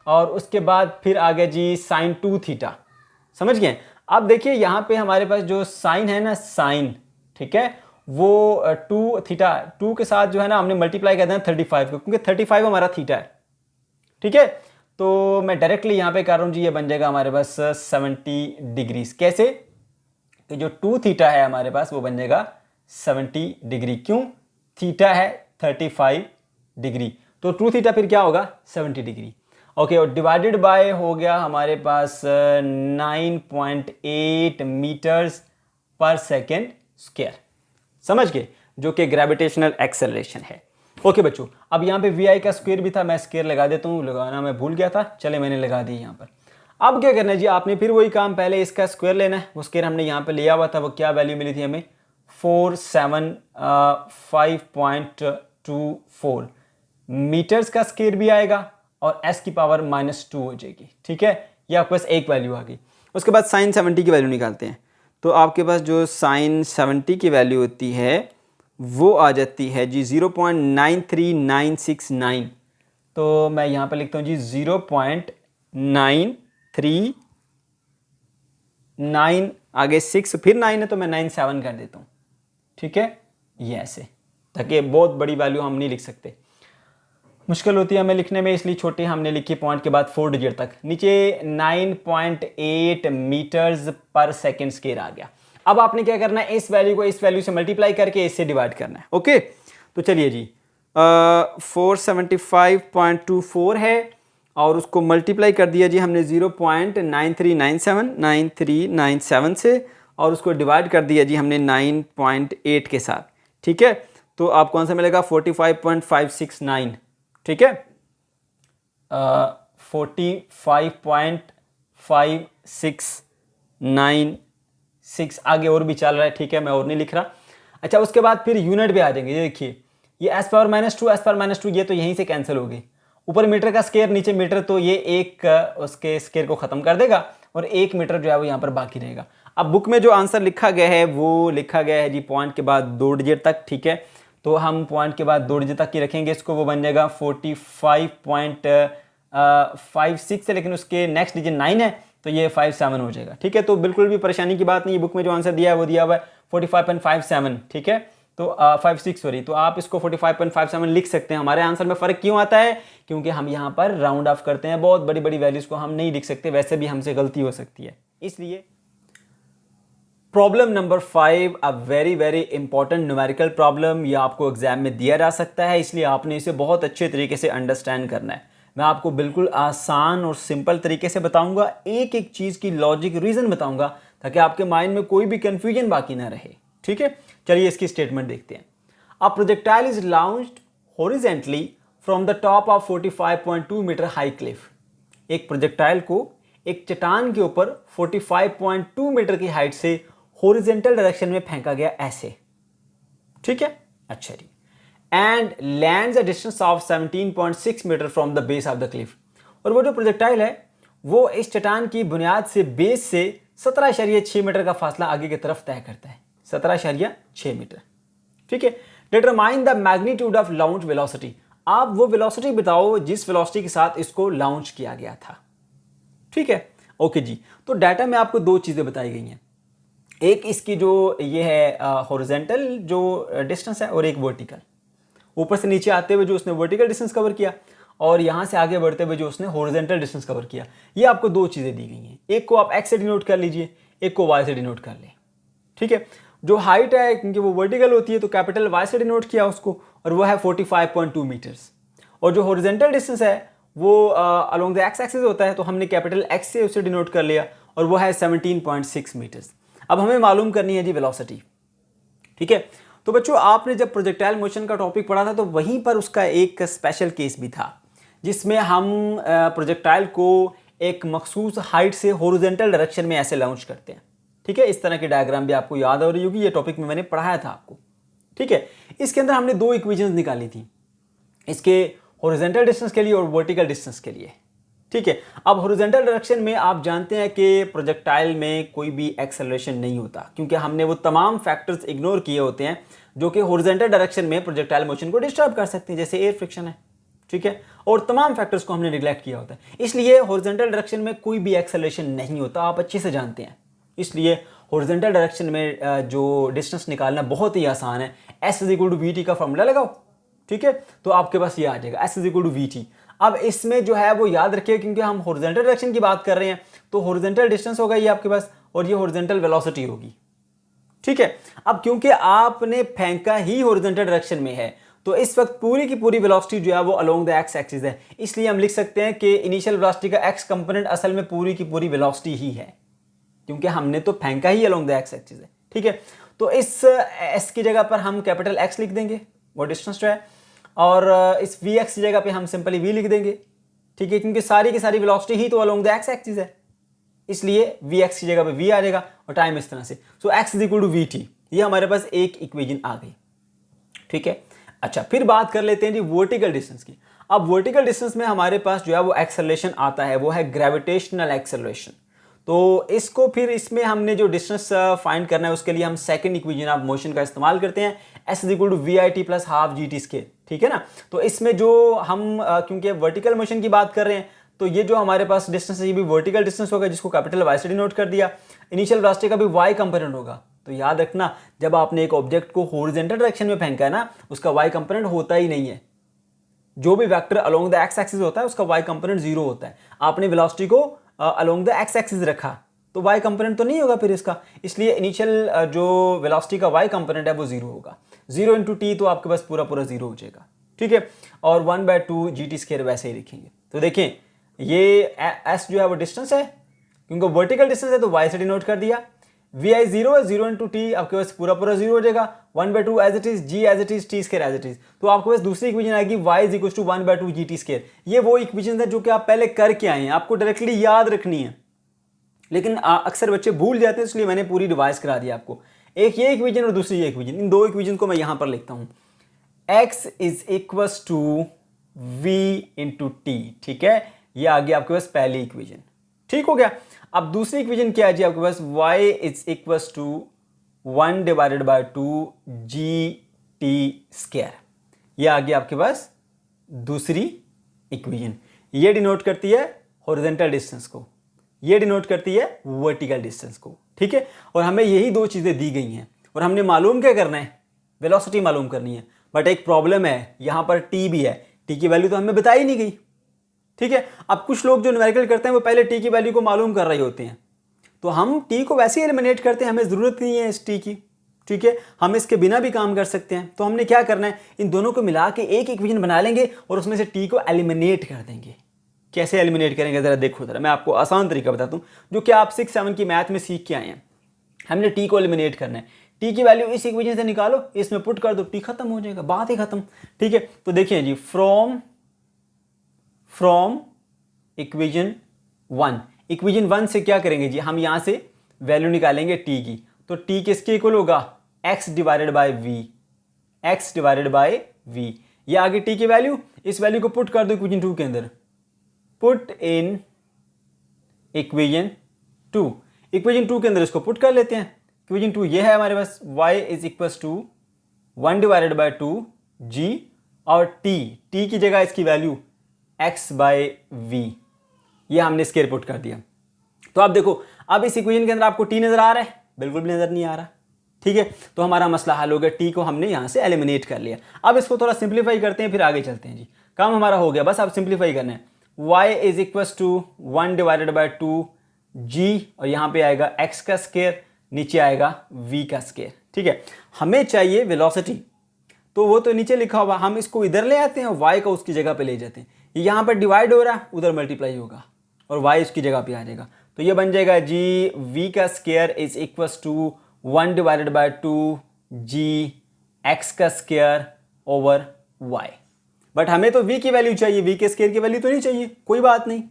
S1: और उसके बाद फिर आ गया जी साइन 2 थीटा। समझ गए। अब देखिए यहां पे हमारे पास जो साइन है ना, साइन, ठीक है, वो 2 थीटा 2 के साथ जो है ना हमने मल्टीप्लाई कर देना 35 को, क्योंकि 35 हमारा थीटा है। ठीक है, तो मैं डायरेक्टली यहां पे कर रहा हूं जी, ये बन जाएगा हमारे पास 70 डिग्रीज। कैसे, कि जो 2 थीटा है हमारे पास वो बन जाएगा 70 डिग्री। क्यों, थीटा है 35 डिग्री, तो 2 थीटा फिर क्या होगा 70 डिग्री। ओके, और डिवाइडेड बाय हो गया हमारे पास 9.8 मीटर्स पर सेकेंड स्क्वायर, समझ गए, जो कि ग्रेविटेशनल एक्सेलरेशन है। ओके बच्चों, अब यहाँ पे वी आई का स्क्वायर भी था, मैं स्क्वायर लगा देता हूँ, लगाना मैं भूल गया था, चले मैंने लगा दी यहाँ पर। अब क्या करना है जी, आपने फिर वही काम, पहले इसका स्क्वायर लेना है, वो स्क्वायर हमने यहाँ पे लिया हुआ था, वो क्या वैल्यू मिली थी हमें 475.24 मीटर्स का स्क्वायर भी आएगा और s की पावर -2 हो जाएगी, ठीक है, ये आपके पास एक वैल्यू आ गई। उसके बाद साइन 70 की वैल्यू निकालते हैं, तो आपके पास जो साइन 70 की वैल्यू होती है वो आ जाती है जी 0.93969। तो मैं यहाँ पर लिखता हूँ जी 0.939, आगे 6 फिर 9 है तो मैं 97 कर देता हूँ, ठीक है, ये ऐसे, ताकि बहुत बड़ी वैल्यू हम नहीं लिख सकते, मुश्किल होती है हमें लिखने में, इसलिए छोटे हमने लिखी पॉइंट के बाद 4 डिजिट तक, नीचे 9.8 मीटर्स पर सेकेंड स्क्वायर आ गया। अब आपने क्या करना है, इस वैल्यू को इस वैल्यू से मल्टीप्लाई करके इससे डिवाइड करना है। ओके, तो चलिए जी 475.24 है और उसको मल्टीप्लाई कर दिया जी हमने 0.9397 से, और उसको डिवाइड कर दिया जी हमने 9.8 के साथ, ठीक है, तो आपको कौन सा मिलेगा 45.569, ठीक है, 45.5696, आगे और भी चल रहा है, ठीक है, मैं और नहीं लिख रहा। अच्छा, उसके बाद फिर यूनिट पे आ जाएंगे, ये देखिए, ये s पावर -2 ये तो यहीं से कैंसिल होगी, ऊपर मीटर का स्क्वायर नीचे मीटर, तो ये एक उसके स्क्वायर को ख़त्म कर देगा और 1 मीटर जो है वो यहाँ पर बाकी रहेगा। अब बुक में जो आंसर लिखा गया है वो लिखा गया है जी पॉइंट के बाद 2 डिजिट तक, ठीक है, तो हम पॉइंट के बाद 2 डिजिट तक ही रखेंगे इसको, वो बन जाएगा 45.56 है, लेकिन उसके नेक्स्ट डिजिट 9 है तो ये 57 हो जाएगा, ठीक है, तो बिल्कुल भी परेशानी की बात नहीं है, बुक में जो आंसर दिया है वो दिया हुआ है 45.57, ठीक है, तो 56 सॉरी, तो आप इसको 45.57 लिख सकते हैं। हमारे आंसर में फ़र्क क्यों आता है, क्योंकि हम यहाँ पर राउंड ऑफ करते हैं, बहुत बड़ी बड़ी वैल्यूज़ को हम नहीं लिख सकते, वैसे भी हमसे गलती हो सकती है, इसलिए। Problem number 5, a very very important numerical problem, ये आपको एग्जाम में दिया जा सकता है, इसलिए आपने इसे बहुत अच्छे तरीके से अंडरस्टैंड करना है। मैं आपको बिल्कुल आसान और सिंपल तरीके से बताऊंगा, एक एक चीज़ की लॉजिक रीज़न बताऊंगा, ताकि आपके माइंड में कोई भी कंफ्यूजन बाकी ना रहे, ठीक है। चलिए इसकी स्टेटमेंट देखते हैं। A projectile is launched horizontally from the top of 45.2 meter high cliff. एक प्रोजेक्टाइल को एक चट्टान के ऊपर 45.2 मीटर की हाइट से हॉरिजॉन्टल डायरेक्शन में फेंका गया ऐसे, ठीक है, अच्छा जी, and lands a distance of 17.6 metre from the base of the cliff. और वो जो प्रोजेक्टाइल है वो इस चट्टान की बुनियाद से बेस से 17.6 मीटर का फासला आगे की तरफ तय करता है, 17.6 मीटर, ठीक है। Determine the magnitude of launch velocity. आप वो वेलोसिटी बताओ जिस वेलोसिटी के साथ इसको लॉन्च किया गया था, ठीक है, ओके जी। तो डाटा में आपको 2 चीज़ें बताई गई हैं, एक इसकी जो ये है हॉरिजॉन्टल जो डिस्टेंस है, और एक वर्टिकल, ऊपर से नीचे आते हुए जो उसने वर्टिकल डिस्टेंस कवर किया और यहाँ से आगे बढ़ते हुए जो उसने हॉरिजॉन्टल डिस्टेंस कवर किया। ये आपको 2 चीज़ें दी गई हैं, एक को आप एक्स से डिनोट कर लीजिए, एक को वाई से डिनोट कर लें, ठीक है। जो हाइट है क्योंकि वो वर्टिकल होती है तो कैपिटल वाई से डिनोट किया उसको, और वो है 45.2 मीटर्स। और जो हॉरिजॉन्टल डिस्टेंस है वो अलोंग द एक्स एक्सिस होता है, तो हमने कैपिटल एक्स से उसे डिनोट कर लिया, और वो है 17.6 मीटर्स। अब हमें मालूम करनी है जी वेलोसिटी, ठीक है। तो बच्चों, आपने जब प्रोजेक्टाइल मोशन का टॉपिक पढ़ा था तो वहीं पर उसका एक स्पेशल केस भी था, जिसमें हम प्रोजेक्टाइल को एक मखसूस हाइट से हॉरिजॉन्टल डायरेक्शन में ऐसे लॉन्च करते हैं, ठीक है। इस तरह की डायग्राम भी आपको याद हो रही होगी, ये टॉपिक में मैंने पढ़ाया था आपको, ठीक है। इसके अंदर हमने 2 इक्वेशंस निकाली थी, इसके हॉरिजॉन्टल डिस्टेंस के लिए और वर्टिकल डिस्टेंस के लिए, ठीक है। अब हॉरिजॉन्टल डायरेक्शन में आप जानते हैं कि प्रोजेक्टाइल में कोई भी एक्सेलरेशन नहीं होता, क्योंकि हमने वो तमाम फैक्टर्स इग्नोर किए होते हैं जो कि हॉरिजॉन्टल डायरेक्शन में प्रोजेक्टाइल मोशन को डिस्टर्ब कर सकते हैं, जैसे एयर फ्रिक्शन है, ठीक है, और तमाम फैक्टर्स को हमने निगलेक्ट किया होता है। इसलिए हॉरिजॉन्टल डायरेक्शन में कोई भी एक्सेलरेशन नहीं होता, आप अच्छे से जानते हैं। इसलिए हॉरिजॉन्टल डायरेक्शन में जो डिस्टेंस निकालना बहुत ही आसान है, S = VT का फॉर्मूला लगाओ, ठीक है, तो आपके पास ये आ जाएगा S = VT। अब इसमें जो है वो याद रखिए, क्योंकि हम हॉरिजॉन्टल डायरेक्शन की बात कर रहे हैं, तो हॉरिजॉन्टल डिस्टेंस होगा ये आपके पास, और ये हॉरिजॉन्टल वेलोसिटी होगी, ठीक है। अब क्योंकि आपने फेंका ही हॉरिजॉन्टल डायरेक्शन में है, तो इस वक्त पूरी की पूरी वेलोसिटी जो है वो अलोंग द एक्स एक्सिस है, इसलिए हम लिख सकते हैं कि इनिशियल वेलोसिटी का एक्स कंपोनेंट असल में पूरी की पूरी वेलोसिटी ही है, क्योंकि हमने तो फेंका ही अलोंग द एक्स एक्सिस है। ठीक है, तो इस एस की जगह पर हम कैपिटल एक्स लिख देंगे, वो डिस्टेंस जो है, और इस वी एक्स की जगह पे हम सिंपली वी लिख देंगे। ठीक है, क्योंकि सारी की सारी वेलोसिटी ही तो अलोंग द एक्स एक्सिस है, इसलिए वी एक्स की जगह पे वी आ जाएगा और टाइम इस तरह से। So X is equal to V T, ये हमारे पास एक इक्वेशन आ गई। ठीक है, अच्छा फिर बात कर लेते हैं जी वर्टिकल डिस्टेंस की। अब वर्टिकल डिस्टेंस में हमारे पास जो है वो एक्सेलरेशन आता है, वो है ग्रेविटेशनल एक्सेलरेशन। तो इसको फिर इसमें हमने जो डिस्टेंस फाइंड करना है उसके लिए हम सेकंड इक्वेशन ऑफ मोशन का इस्तेमाल करते हैं, S is equal to we I T plus half G T square. ठीक है ना, तो इसमें जो हम क्योंकि वर्टिकल मोशन की बात कर रहे हैं, तो ये जो हमारे पास डिस्टेंस है ये भी वर्टिकल डिस्टेंस होगा, जिसको कैपिटल वाई से डिनोट कर दिया। इनिशियल वेलोसिटी का भी वाई कंपोनेंट होगा, तो याद रखना जब आपने एक ऑब्जेक्ट को हॉरिजॉन्टल डायरेक्शन में फेंका है ना, उसका वाई कंपोनेंट होता ही नहीं है। जो भी vector along the x axis होता है उसका वाई कंपोनेंट जीरो होता है। आपने वेलोसिटी को अलोंग द एक्स एक्सिस रखा तो वाई कंपोनेंट तो नहीं होगा फिर इसका, इसलिए इनिशियल जो वेलोसिटी का वाई कंपोनेंट है वो जीरो होगा। 0 इंटू टी तो आपके पास पूरा पूरा जीरो हो जाएगा। ठीक है, और 1/2 जी टी स्क्वायर वैसे ही लिखेंगे। तो देखें ये एस जो है वो डिस्टेंस है, क्योंकि वर्टिकल डिस्टेंस है तो वाई से डिनोट कर दिया। वी आई जीरो है, 0 इंटू टी आपके पास पूरा पूरा जीरो हो जाएगा। 1/2 as it is, G as it is, T square as it is. तो आपके पास दूसरी इक्वेशन आएगी y is equal to 1/2 G T square. ये वो इक्वेशन है जो कि आप पहले करके आए हैं, आपको डायरेक्टली याद रखनी है, लेकिन अक्सर बच्चे भूल जाते हैं, इसलिए मैंने पूरी रिवाइज करा दिया आपको। एक ये इक्वेशन और दूसरी ये इक्वेशन, इन दो इक्वेशन को मैं यहां पर लिखता हूं, x is equal to v into T. ठीक है, ये आ गया आपके पास पहली इक्वेशन। ठीक हो गया। अब दूसरी इक्वेशन क्या है जी आपके पास, y is equal to 1/2 G T square. ये आ गया आपके पास दूसरी इक्वेशन। ये डिनोट करती है हॉरिजॉन्टल डिस्टेंस को, ये डिनोट करती है वर्टिकल डिस्टेंस को। ठीक है, और हमें यही दो चीजें दी गई हैं और हमने मालूम क्या करना है, वेलोसिटी मालूम करनी है। बट एक प्रॉब्लम है, यहां पर टी भी है, टी की वैल्यू तो हमें बताई नहीं गई। ठीक है, अब कुछ लोग जो न्यूमेरिकल करते हैं वो पहले टी की वैल्यू को मालूम कर रहे होते हैं, तो हम टी को वैसे ही एलिमिनेट करते हैं, हमें जरूरत नहीं है इस टी की। ठीक है, हम इसके बिना भी काम कर सकते हैं। तो हमने क्या करना है, इन दोनों को मिला के एक इक्वेशन बना लेंगे और उसमें से टी को एलिमिनेट कर देंगे। कैसे एलिमिनेट करेंगे जरा देखो, जरा मैं आपको आसान तरीका बताता हूँ, जो कि आप 6-7 की मैथ में सीख के आए हैं। हमने टी को एलिमिनेट करना है, टी की वैल्यू इस इक्वेशन से निकालो, इसमें पुट कर दो, टी खत्म हो जाएगा, बात ही खत्म। ठीक है, तो देखिए जी, फ्रॉम इक्वेशन 1, इक्वेशन 1 से क्या करेंगे जी, हम यहां से वैल्यू निकालेंगे टी की। तो टी किसके इक्वल होगा, x divided by v, x divided by v। ये आगे टी की वैल्यू, इस वैल्यू को पुट कर दो इक्वेशन 2 के अंदर, पुट इन इक्वेशन 2। इक्वेशन 2 के अंदर इसको पुट कर लेते हैं। इक्वेशन 2 ये है हमारे पास, y is equal to 1/2 g, और t की जगह इसकी वैल्यू x बाय v, ये हमने स्केयर पुट कर दिया। तो आप देखो, अब इस इक्वेशन के अंदर आपको t नजर आ रहा है, बिल्कुल भी नजर नहीं आ रहा। ठीक है, तो हमारा मसला हल हो गया, टी को हमने यहां से एलिमिनेट कर लिया। अब इसको थोड़ा सिंप्लीफाई करते हैं, फिर आगे चलते हैं जी। काम हमारा हो गया, बस अब सिंप्लीफाई करना है। y is equal to 1/2 g, और यहां पे आएगा x का स्केयर, नीचे आएगा v का स्केयर। ठीक है, हमें चाहिए वेलोसिटी, तो वो तो नीचे लिखा हुआ, हम इसको इधर ले आते हैं और y को उसकी जगह पे ले जाते हैं। यहां पर डिवाइड हो रहा है, उधर मल्टीप्लाई होगा और y उसकी जगह पे आ जाएगा। तो ये बन जाएगा जी, v का square is equal to 1/2 g x का स्केयर ओवर y। बट हमें तो v की वैल्यू चाहिए, v के स्केयर की वैल्यू तो नहीं चाहिए। कोई बात नहीं,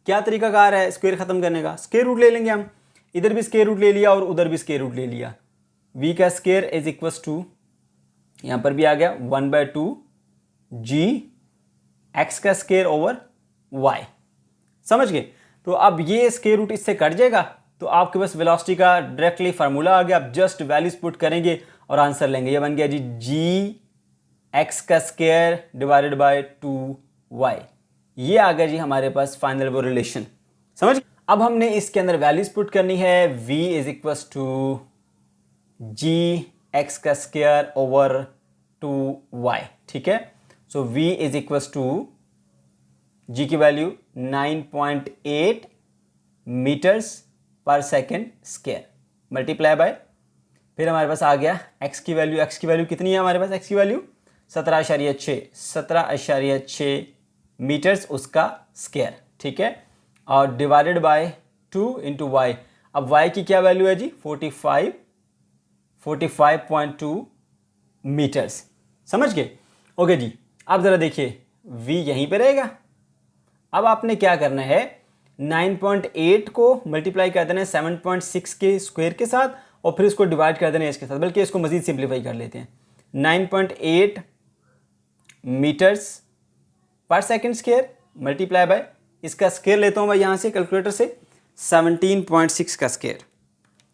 S1: क्या तरीकाकार है स्क्वायर खत्म करने का, स्क्वायर रूट ले लेंगे हम। इधर भी स्क्वायर रूट ले लिया और उधर भी स्क्वायर रूट ले लिया। v का स्क्वायर इज इक्वल टू, यहां पर भी आ गया 1/2 g x का स्क्वायर ओवर y। समझ गए? तो अब ये स्क्वायर रूट इससे कट जाएगा, तो आपके पास वेलोसिटी का डायरेक्टली फार्मूला आ गया। आप जस्ट वैल्यूज पुट करेंगे और आंसर लेंगे। ये बन गया जी, जी एक्स का स्क्वायर डिवाइडेड बाय 2y। ये आ गया जी हमारे पास फाइनल वो रिलेशन। समझ? अब हमने इसके अंदर वैल्यूज पुट करनी है। v is equal to g x का स्क्वायर ओवर 2y। ठीक है, so v is equal to, g की वैल्यू 9.8 मीटर्स पर सेकेंड स्क्वायर मल्टीप्लाई बाय, फिर हमारे पास आ गया x की वैल्यू। x की वैल्यू कितनी है हमारे पास, x की वैल्यू 17.6 मीटर्स उसका स्क्वायर, ठीक है, और डिवाइडेड बाय 2 इंटू वाई। अब वाई की क्या वैल्यू है जी? 45.2 मीटर्स। समझ गए? ओके जी। अब ज़रा देखिए v यहीं पे रहेगा। अब आपने क्या करना है, 9.8 को मल्टीप्लाई कर देना है 7.6 के स्क्वायर के साथ और फिर इसको डिवाइड कर देना है इसके साथ, बल्कि इसको मज़ीद सिंप्लीफाई कर लेते हैं। 9.8 मीटर्स पर सेकेंड स्क्वायर मल्टीप्लाई बाय, इसका स्क्वायर लेता हूँ मैं यहाँ से कैलकुलेटर से, 17.6 का स्क्वायर,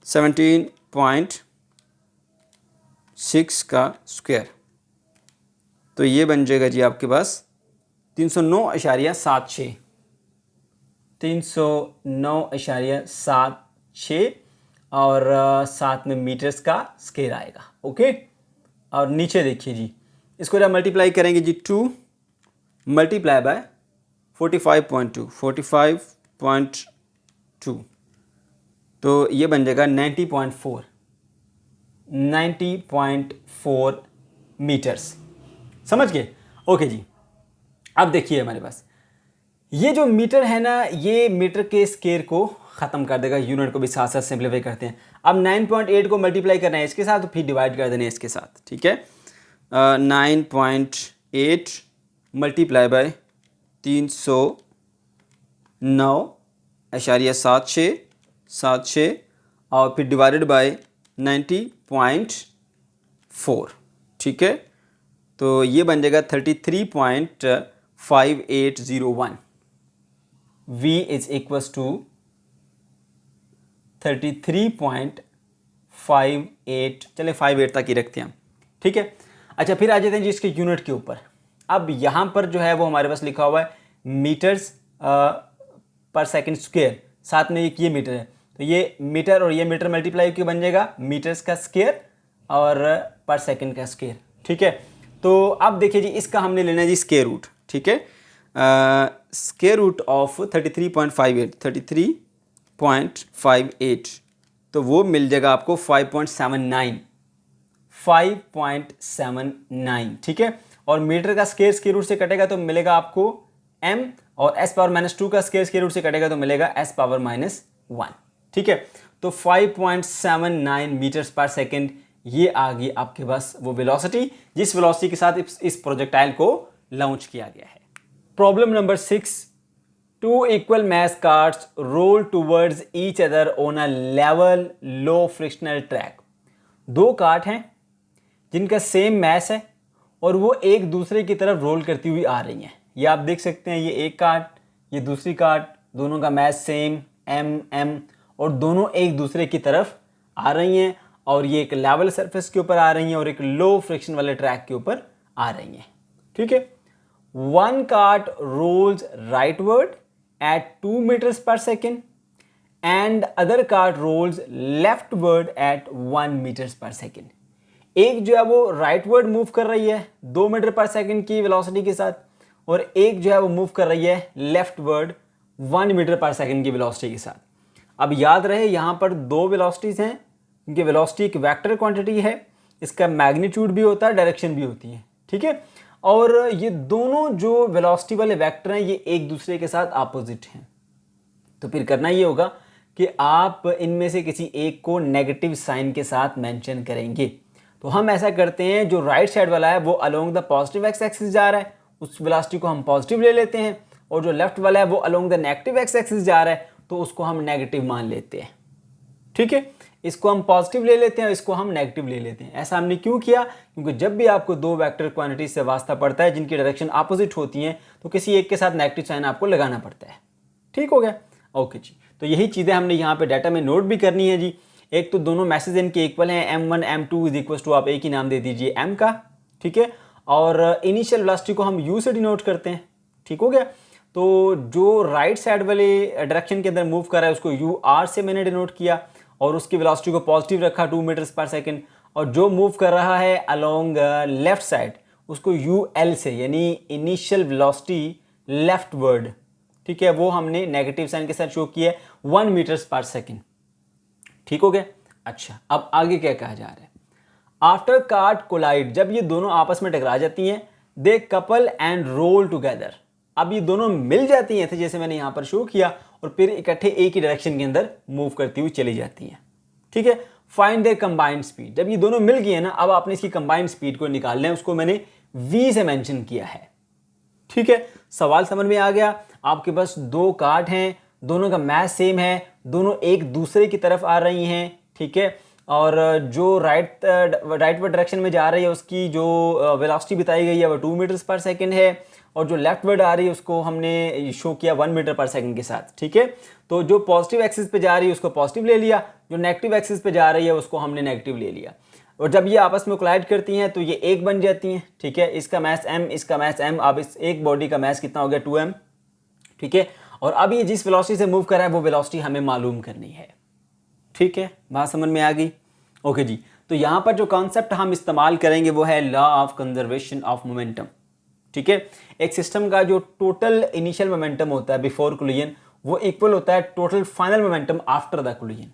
S1: 17.6 का स्क्वायर, तो ये बन जाएगा जी आपके पास 309.76, 309.76 और साथ में मीटर्स का स्क्वायर आएगा। ओके, और नीचे देखिए जी, इसको जब मल्टीप्लाई करेंगे जी 2 मल्टीप्लाई बाय 45.2, तो ये बन जाएगा 90.4 मीटर्स। समझ गए? ओके जी। अब देखिए हमारे पास ये जो मीटर है ना, ये मीटर के स्क्वायर को ख़त्म कर देगा, यूनिट को भी साथ साथ सिंप्लीफाई करते हैं। अब 9.8 को मल्टीप्लाई करना है इसके साथ, तो फिर डिवाइड कर देना है इसके साथ, ठीक है। 9.8 मल्टीप्लाई बाय 309.76 और फिर डिवाइडेड बाय 90.4, ठीक है, तो ये बन जाएगा 33.5801। v इज इक्वल्स टू 33.58, चले 58 तक ही रखते हैं हम, ठीक है। अच्छा, फिर आ जाते हैं जी इसके यूनिट के ऊपर। अब यहाँ पर जो है वो हमारे पास लिखा हुआ है मीटर्स पर सेकंड स्क्वायर, साथ में एक ये मीटर है, तो ये मीटर और ये मीटर मल्टीप्लाई क्यों बन जाएगा मीटर्स का स्क्वायर और पर सेकंड का स्क्वायर, ठीक है। तो अब देखिए जी, इसका हमने लेना है जी स्क्वायर रूट, ठीक है। स्क्वायर रूट ऑफ 33.58, तो वो मिल जाएगा आपको 5.79, ठीक है। और मीटर का स्क्वायर रूट से कटेगा तो मिलेगा आपको m, और s पावर -2 का स्क्वायर रूट से कटेगा तो मिलेगा s पावर -1, ठीक है। तो 5.79 मीटर्स पर सेकेंड, ये आ गई आपके पास वो वेलोसिटी जिस वेलोसिटी के साथ इस प्रोजेक्टाइल को लॉन्च किया गया है। Problem number 6, 2 equal mass carts roll towards each other on a level low frictional track. 2 cart हैं जिनका सेम मास है और वो एक दूसरे की तरफ रोल करती हुई आ रही हैं। ये आप देख सकते हैं, ये एक कार्ट, ये दूसरी कार्ट, दोनों का मास सेम m और दोनों एक दूसरे की तरफ आ रही हैं, और ये एक लेवल सरफेस के ऊपर आ रही हैं और एक लो फ्रिक्शन वाले ट्रैक के ऊपर आ रही हैं, ठीक है। One cart rolls rightward at 2 metres पर second and other cart rolls leftward at 1 metres पर सेकेंड। एक जो है वो राइटवर्ड मूव कर रही है 2 मीटर पर सेकेंड की वेलोसिटी के साथ, और एक जो है वो मूव कर रही है लेफ्टवर्ड 1 मीटर पर सेकेंड की वेलोसिटी के साथ। अब याद रहे यहाँ पर 2 वेलोसिटीज़ हैं, क्योंकि वेलोसिटी एक वेक्टर क्वांटिटी है, इसका मैग्नीट्यूड भी होता है, डायरेक्शन भी होती है, ठीक है। और ये दोनों जो वेलोसिटी वाले वेक्टर हैं ये एक दूसरे के साथ अपोजिट हैं। तो फिर करना ये होगा कि आप इनमें से किसी एक को नेगेटिव साइन के साथ मेंशन करेंगे। तो हम ऐसा करते हैं, जो राइट साइड वाला है वो along the positive x axis जा रहा है, उस वेलोसिटी को हम पॉजिटिव ले लेते हैं, और जो लेफ्ट वाला है वो along the negative x axis जा रहा है तो उसको हम नेगेटिव मान लेते हैं, ठीक है। इसको हम पॉजिटिव ले लेते हैं और इसको हम नेगेटिव ले लेते हैं। ऐसा हमने क्यों किया? क्योंकि जब भी आपको 2 वेक्टर क्वांटिटी से वास्ता पड़ता है जिनकी डायरेक्शन अपोजिट होती हैं तो किसी एक के साथ नेगेटिव साइन आपको लगाना पड़ता है। ठीक हो गया? ओके जी। तो यही चीज़ें हमने यहाँ पे डाटा में नोट भी करनी है जी। एक तो दोनों मैसेज इनके इक्वल हैं, m1 m2 is equal to, आप एक ही नाम दे दीजिए m का, ठीक है। और इनिशियल वेलोसिटी को हम u से डिनोट करते हैं। ठीक हो गया? तो जो राइट साइड वाले डायरेक्शन के अंदर मूव कर रहा है उसको यू आर से मैंने डिनोट किया और उसकी वेलोसिटी को पॉजिटिव रखा 2 मीटर्स पर सेकेंड, और जो मूव कर रहा है अलोंग लेफ्ट साइड उसको यू एल से, यानी इनिशियल वेलोसिटी लेफ्टवर्ड, ठीक है, वो हमने नेगेटिव साइन के साथ शो किया 1 मीटर्स पर सेकेंड। ठीक हो गया? अच्छा, अब आगे क्या कहा जा रहा है? आफ्टर कार्ट कोलाइड, जब ये दोनों आपस में टकरा जाती हैं, दे कपल एंड रोल टुगेदर। अब ये दोनों मिल जाती हैं, जैसे मैंने यहां पर शो किया, और फिर इकट्ठे एक ही डायरेक्शन के अंदर मूव करती हुई चली जाती हैं। ठीक है, फाइंड देयर कंबाइंड स्पीड। जब ये दोनों मिल गई है ना, अब आपने इसकी कंबाइंड स्पीड को निकालना है, उसको मैंने v से मेंशन किया है। ठीक है, सवाल समझ में आ गया। आपके पास दो कार्ट हैं, दोनों का मैथ सेम है, दोनों एक दूसरे की तरफ आ रही हैं। ठीक है, और जो राइट डायरेक्शन में जा रही है उसकी जो वेलोसिटी बताई गई है वो 2 मीटर्स पर सेकंड है, और जो लेफ्ट वर्ड आ रही है उसको हमने शो किया 1 मीटर पर सेकंड के साथ। ठीक है, तो जो पॉजिटिव एक्सिस पे जा रही है उसको पॉजिटिव ले लिया, जो नेगेटिव एक्सिस पे जा रही है उसको हमने नेगेटिव ले लिया, और जब ये आपस में कोलाइड करती हैं तो ये एक बन जाती हैं। ठीक है, इसका मास m, इसका मास m, अब इस एक बॉडी का मास कितना हो गया 2m। ठीक है, और अब ये जिस वेलोसिटी से मूव कर रहा है वो वेलोसिटी हमें मालूम करनी है। ठीक है, बात समझ में आ गई। ओके जी, तो यहाँ पर जो कॉन्सेप्ट हम इस्तेमाल करेंगे वो है law of conservation of momentum. ठीक है, एक सिस्टम का जो टोटल इनिशियल मोमेंटम होता है बिफोर कोलिजन वो इक्वल होता है total final momentum after the collision.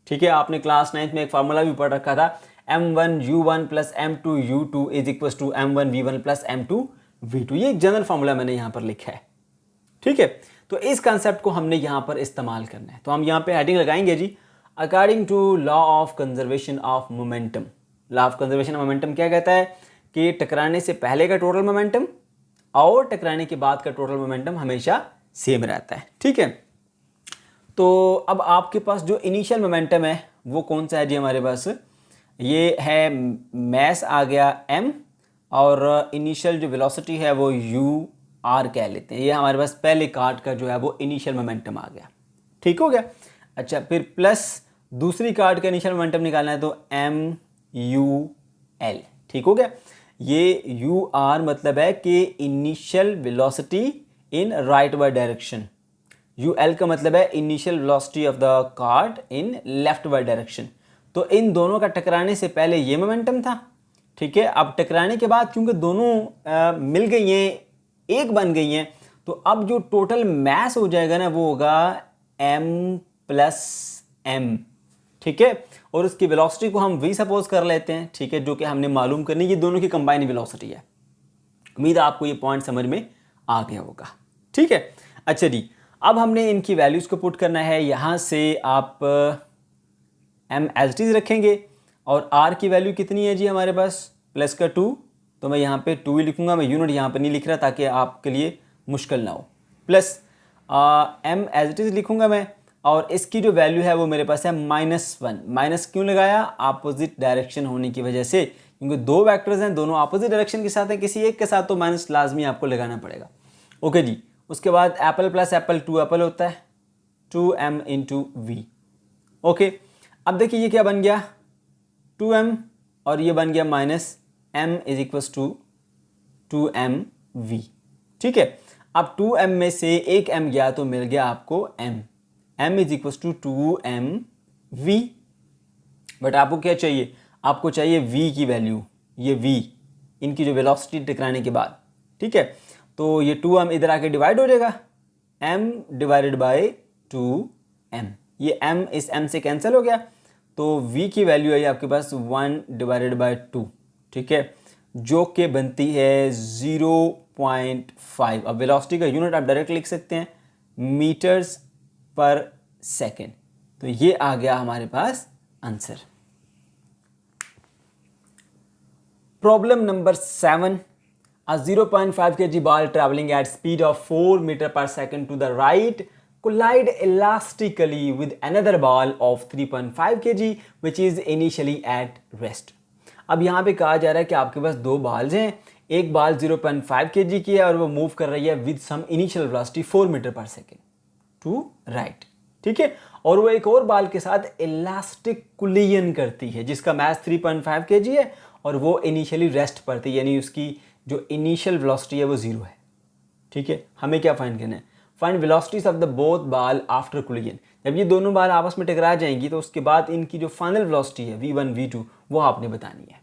S1: ठीक है, आपने क्लास 9th में एक फार्मूला भी पढ़ रखा था, m1u1 plus m2u2 is equal to m1v1 plus m2v2। ये एक जनरल फार्मूला मैंने यहाँ पर लिखा है। ठीक है, तो इस कंसेप्ट को हमने यहाँ पर इस्तेमाल करना है, तो हम यहाँ पे हेडिंग लगाएंगे जी, according to law of conservation of momentum. Law of conservation of momentum क्या कहता है कि टकराने से पहले का टोटल मोमेंटम और टकराने के बाद का टोटल मोमेंटम हमेशा सेम रहता है। ठीक है, तो अब आपके पास जो इनिशियल मोमेंटम है वो कौन सा है जी हमारे पास, ये है मैस आ गया m, और इनिशियल जो वेलोसिटी है वो u(r) कह लेते हैं। ये हमारे पास पहले कार्ट का जो है वो इनिशियल मोमेंटम आ गया। ठीक हो गया। अच्छा, फिर प्लस दूसरी कार्ट का इनिशियल मोमेंटम निकालना है तो m(u)l। ठीक हो गया। ये u(r) मतलब है कि initial velocity in right word direction, ul का मतलब है initial velocity of the cart in left word direction. तो इन दोनों का टकराने से पहले ये मोमेंटम था। ठीक है, अब टकराने के बाद क्योंकि दोनों मिल गई हैं, एक बन गई हैं, तो अब जो टोटल मास हो जाएगा ना वो होगा m प्लस m। ठीक है, और उसकी वेलोसिटी को हम v सपोज कर लेते हैं। ठीक है, जो कि हमने मालूम करनी, ये दोनों की कंबाइंड वेलोसिटी है। उम्मीद है आपको ये पॉइंट समझ में आ गया होगा। ठीक है, अच्छा जी, अब हमने इनकी वैल्यूज को पुट करना है। यहाँ से आप m एज इट इज रखेंगे, और r की वैल्यू कितनी है जी हमारे पास, प्लस का 2, तो मैं यहाँ पे 2 ही लिखूंगा, मैं यूनिट यहाँ पे नहीं लिख रहा ताकि आपके लिए मुश्किल ना हो। Plus m as it is लिखूंगा मैं, और इसकी जो वैल्यू है वो मेरे पास है -1। माइनस क्यों लगाया, अपोजिट डायरेक्शन होने की वजह से, क्योंकि दो वेक्टर्स हैं, दोनों अपोजिट डायरेक्शन के साथ हैं, किसी एक के साथ तो माइनस लाजमी आपको लगाना पड़ेगा। ओके जी, उसके बाद एप्पल प्लस एप्पल 2 एप्पल होता है, 2m इंटू v। ओके, अब देखिए ये क्या बन गया 2m, और ये बन गया -m is equal to 2mv। ठीक है, अब 2m में से एक m गया तो मिल गया आपको m is equal to 2mv। But आपको क्या चाहिए, आपको चाहिए v की वैल्यू, ये v इनकी जो वेलोसिटी टकराने के बाद। ठीक है, तो ये 2m इधर आके डिवाइड हो जाएगा, m डिवाइडेड बाय 2m, ये m इस m से कैंसिल हो गया, तो v की वैल्यू है आपके पास 1 डिवाइडेड बाय 2। ठीक है, जो कि बनती है 0.5। अब वेलोसिटी का यूनिट आप डायरेक्ट लिख सकते हैं मीटर्स पर सेकेंड। तो ये आ गया हमारे पास answer. Problem number 7, a 0.5 kg ball traveling at speed of 4 meter per second to the right collide elastically with another ball of 3.5 kg which is initially at rest। अब यहाँ पे कहा जा रहा है कि आपके पास दो बॉल्स हैं, एक बॉल 0.5 kg की है और वो मूव कर रही है with some initial velocity 4 metre पर सेकेंड टू राइट। ठीक है, और वो एक और बॉल के साथ इलास्टिक कोलिजन करती है जिसका मास 3.5 kg है और वो इनिशियली रेस्ट पर थी, यानी उसकी जो इनिशियल वेलोसिटी है वो 0 है। ठीक है, हमें क्या फाइंड करना है, find velocities of the both ball after collision. जब ये दोनों बॉल आपस में टकरा जाएंगी तो उसके बाद इनकी जो फाइनल वेलोसिटी है v1 v2 वो आपने बतानी है।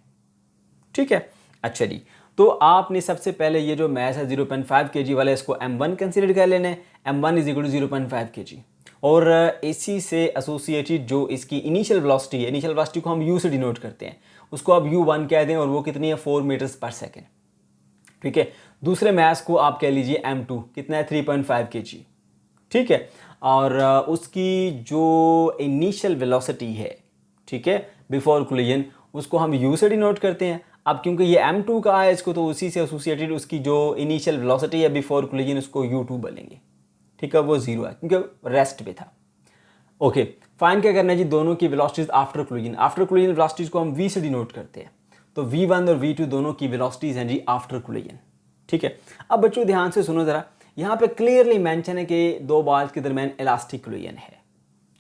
S1: ठीक है, अच्छा जी, तो आपने सबसे पहले ये जो मास है 0.5 kg वाला इसको m1 कंसीडर कर लेना है। m1 is equal to 0.5 kg। और इसी से एसोसिएटेड जो इसकी इनिशियल वेलोसिटी है, इनिशियल वेलोसिटी को हम यू से डिनोट करते हैं, उसको आप u1 कह दें और वो कितनी है 4 मीटर्स पर सेकेंड। ठीक है, दूसरे मास को आप कह लीजिए m2, कितना है 3.5 kg। ठीक है, और उसकी जो इनिशियल वेलोसिटी है, ठीक है, बिफोर कोलिजन, उसको हम u से डिनोट करते हैं। अब क्योंकि ये m2 का है इसको, तो उसी से एसोसिएटेड उसकी जो इनिशियल वेलोसिटी है बिफोर कोलिजन, उसको u2 बोलेंगे। ठीक है, वो 0 है क्योंकि रेस्ट पे था। ओके, फाइन क्या करना है जी, दोनों की velocities after collision. After collision velocities को हम v से डिनोट करते हैं, तो v1 और v2 दोनों की वेलोसिटीज हैं जी आफ्टर कोलिजन। ठीक है, अब बच्चों ध्यान से सुनो ज़रा, यहाँ पे क्लियरली मेंशन है कि दो बाल्स के दरमियान इलास्टिक कोलिजन है।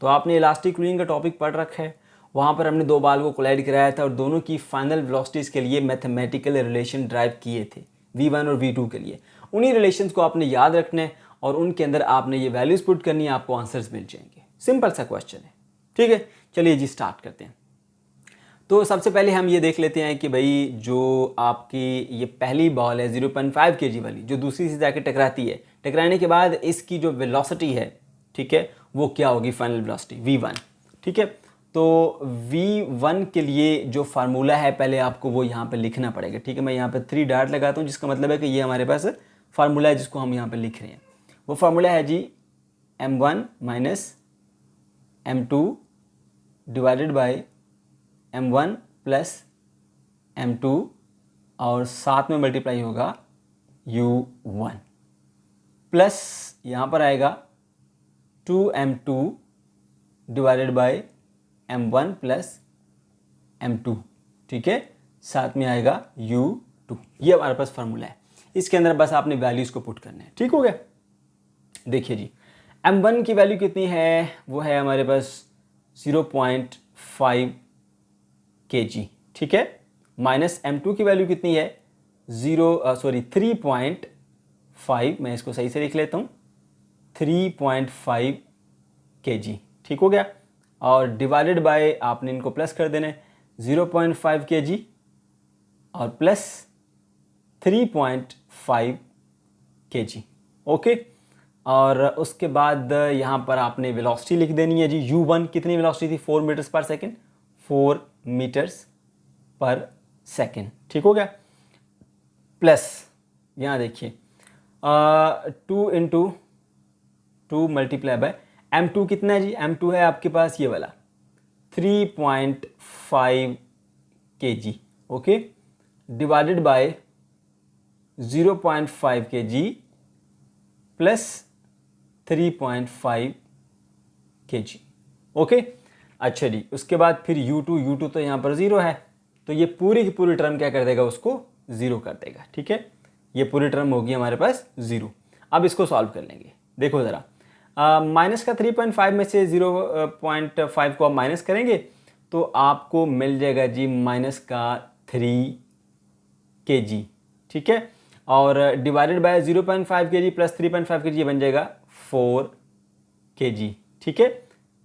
S1: तो आपने इलास्टिक कोलिजन का टॉपिक पढ़ रखा है, वहाँ पर हमने दो बाल को कोलाइड कराया था और दोनों की फाइनल वेलोसिटीज के लिए मैथमेटिकल रिलेशन ड्राइव किए थे v1 और v2 के लिए। उन्हीं रिलेशंस को आपने याद रखना है और उनके अंदर आपने ये वैल्यूज पुट करनी है, आपको आंसर्स मिल जाएंगे। सिंपल सा क्वेश्चन है। ठीक है, चलिए जी स्टार्ट करते हैं। तो सबसे पहले हम ये देख लेते हैं कि भाई जो आपकी ये पहली बॉल है 0.5 kg वाली, जो दूसरी से जाके टकराती है, टकराने के बाद इसकी जो वेलोसिटी है, ठीक है, वो क्या होगी फाइनल वेलोसिटी v1। ठीक है, तो v1 के लिए जो फार्मूला है पहले आपको वो यहाँ पे लिखना पड़ेगा। ठीक है, मैं यहाँ पे 3 डॉट लगाता हूँ, जिसका मतलब है कि ये हमारे पास फार्मूला है जिसको हम यहाँ पे लिख रहे हैं। वो फार्मूला है जी m1 minus m2 divided by m1 plus m2 और साथ में मल्टीप्लाई होगा u1 प्लस यहाँ पर आएगा 2m2 divided by m1 plus m2। ठीक है, साथ में आएगा u2। ये हमारे पास फार्मूला है, इसके अंदर बस आपने वैल्यूज को पुट करना है। ठीक हो गया, देखिए जी m1 की वैल्यू कितनी है, वो है हमारे पास 0.5 kg। ठीक है, माइनस m2 की वैल्यू कितनी है 3.5, मैं इसको सही से लिख लेता हूँ 3.5 kg। ठीक हो गया, और डिवाइडेड बाय आपने इनको प्लस कर देना है 0.5 kg और प्लस 3.5 kg। ओके, और उसके बाद यहाँ पर आपने वेलोसिटी लिख देनी है जी u1 कितनी वेलोसिटी थी 4 मीटर्स पर सेकेंड, 4 मीटर्स पर सेकेंड। ठीक हो गया, प्लस यहाँ देखिए 2 इंटू 2 मल्टीप्लाई बाय m2 कितना है जी, m2 है आपके पास ये वाला 3.5 kg। Okay, divided by 0.5 kg plus 3.5 kg। Okay, अच्छा जी, उसके बाद फिर u2 तो यहाँ पर 0 है, तो ये पूरी की पूरी टर्म क्या कर देगा, उसको 0 कर देगा। ठीक है, ये पूरी टर्म होगी हमारे पास 0। अब इसको सॉल्व कर लेंगे, देखो ज़रा, माइनस का 3.5 में से 0.5 को आप माइनस करेंगे तो आपको मिल जाएगा जी माइनस का 3 kg। ठीक है, और divided by 0.5 kg plus 3.5 kg बन जाएगा 4 kg। ठीक है,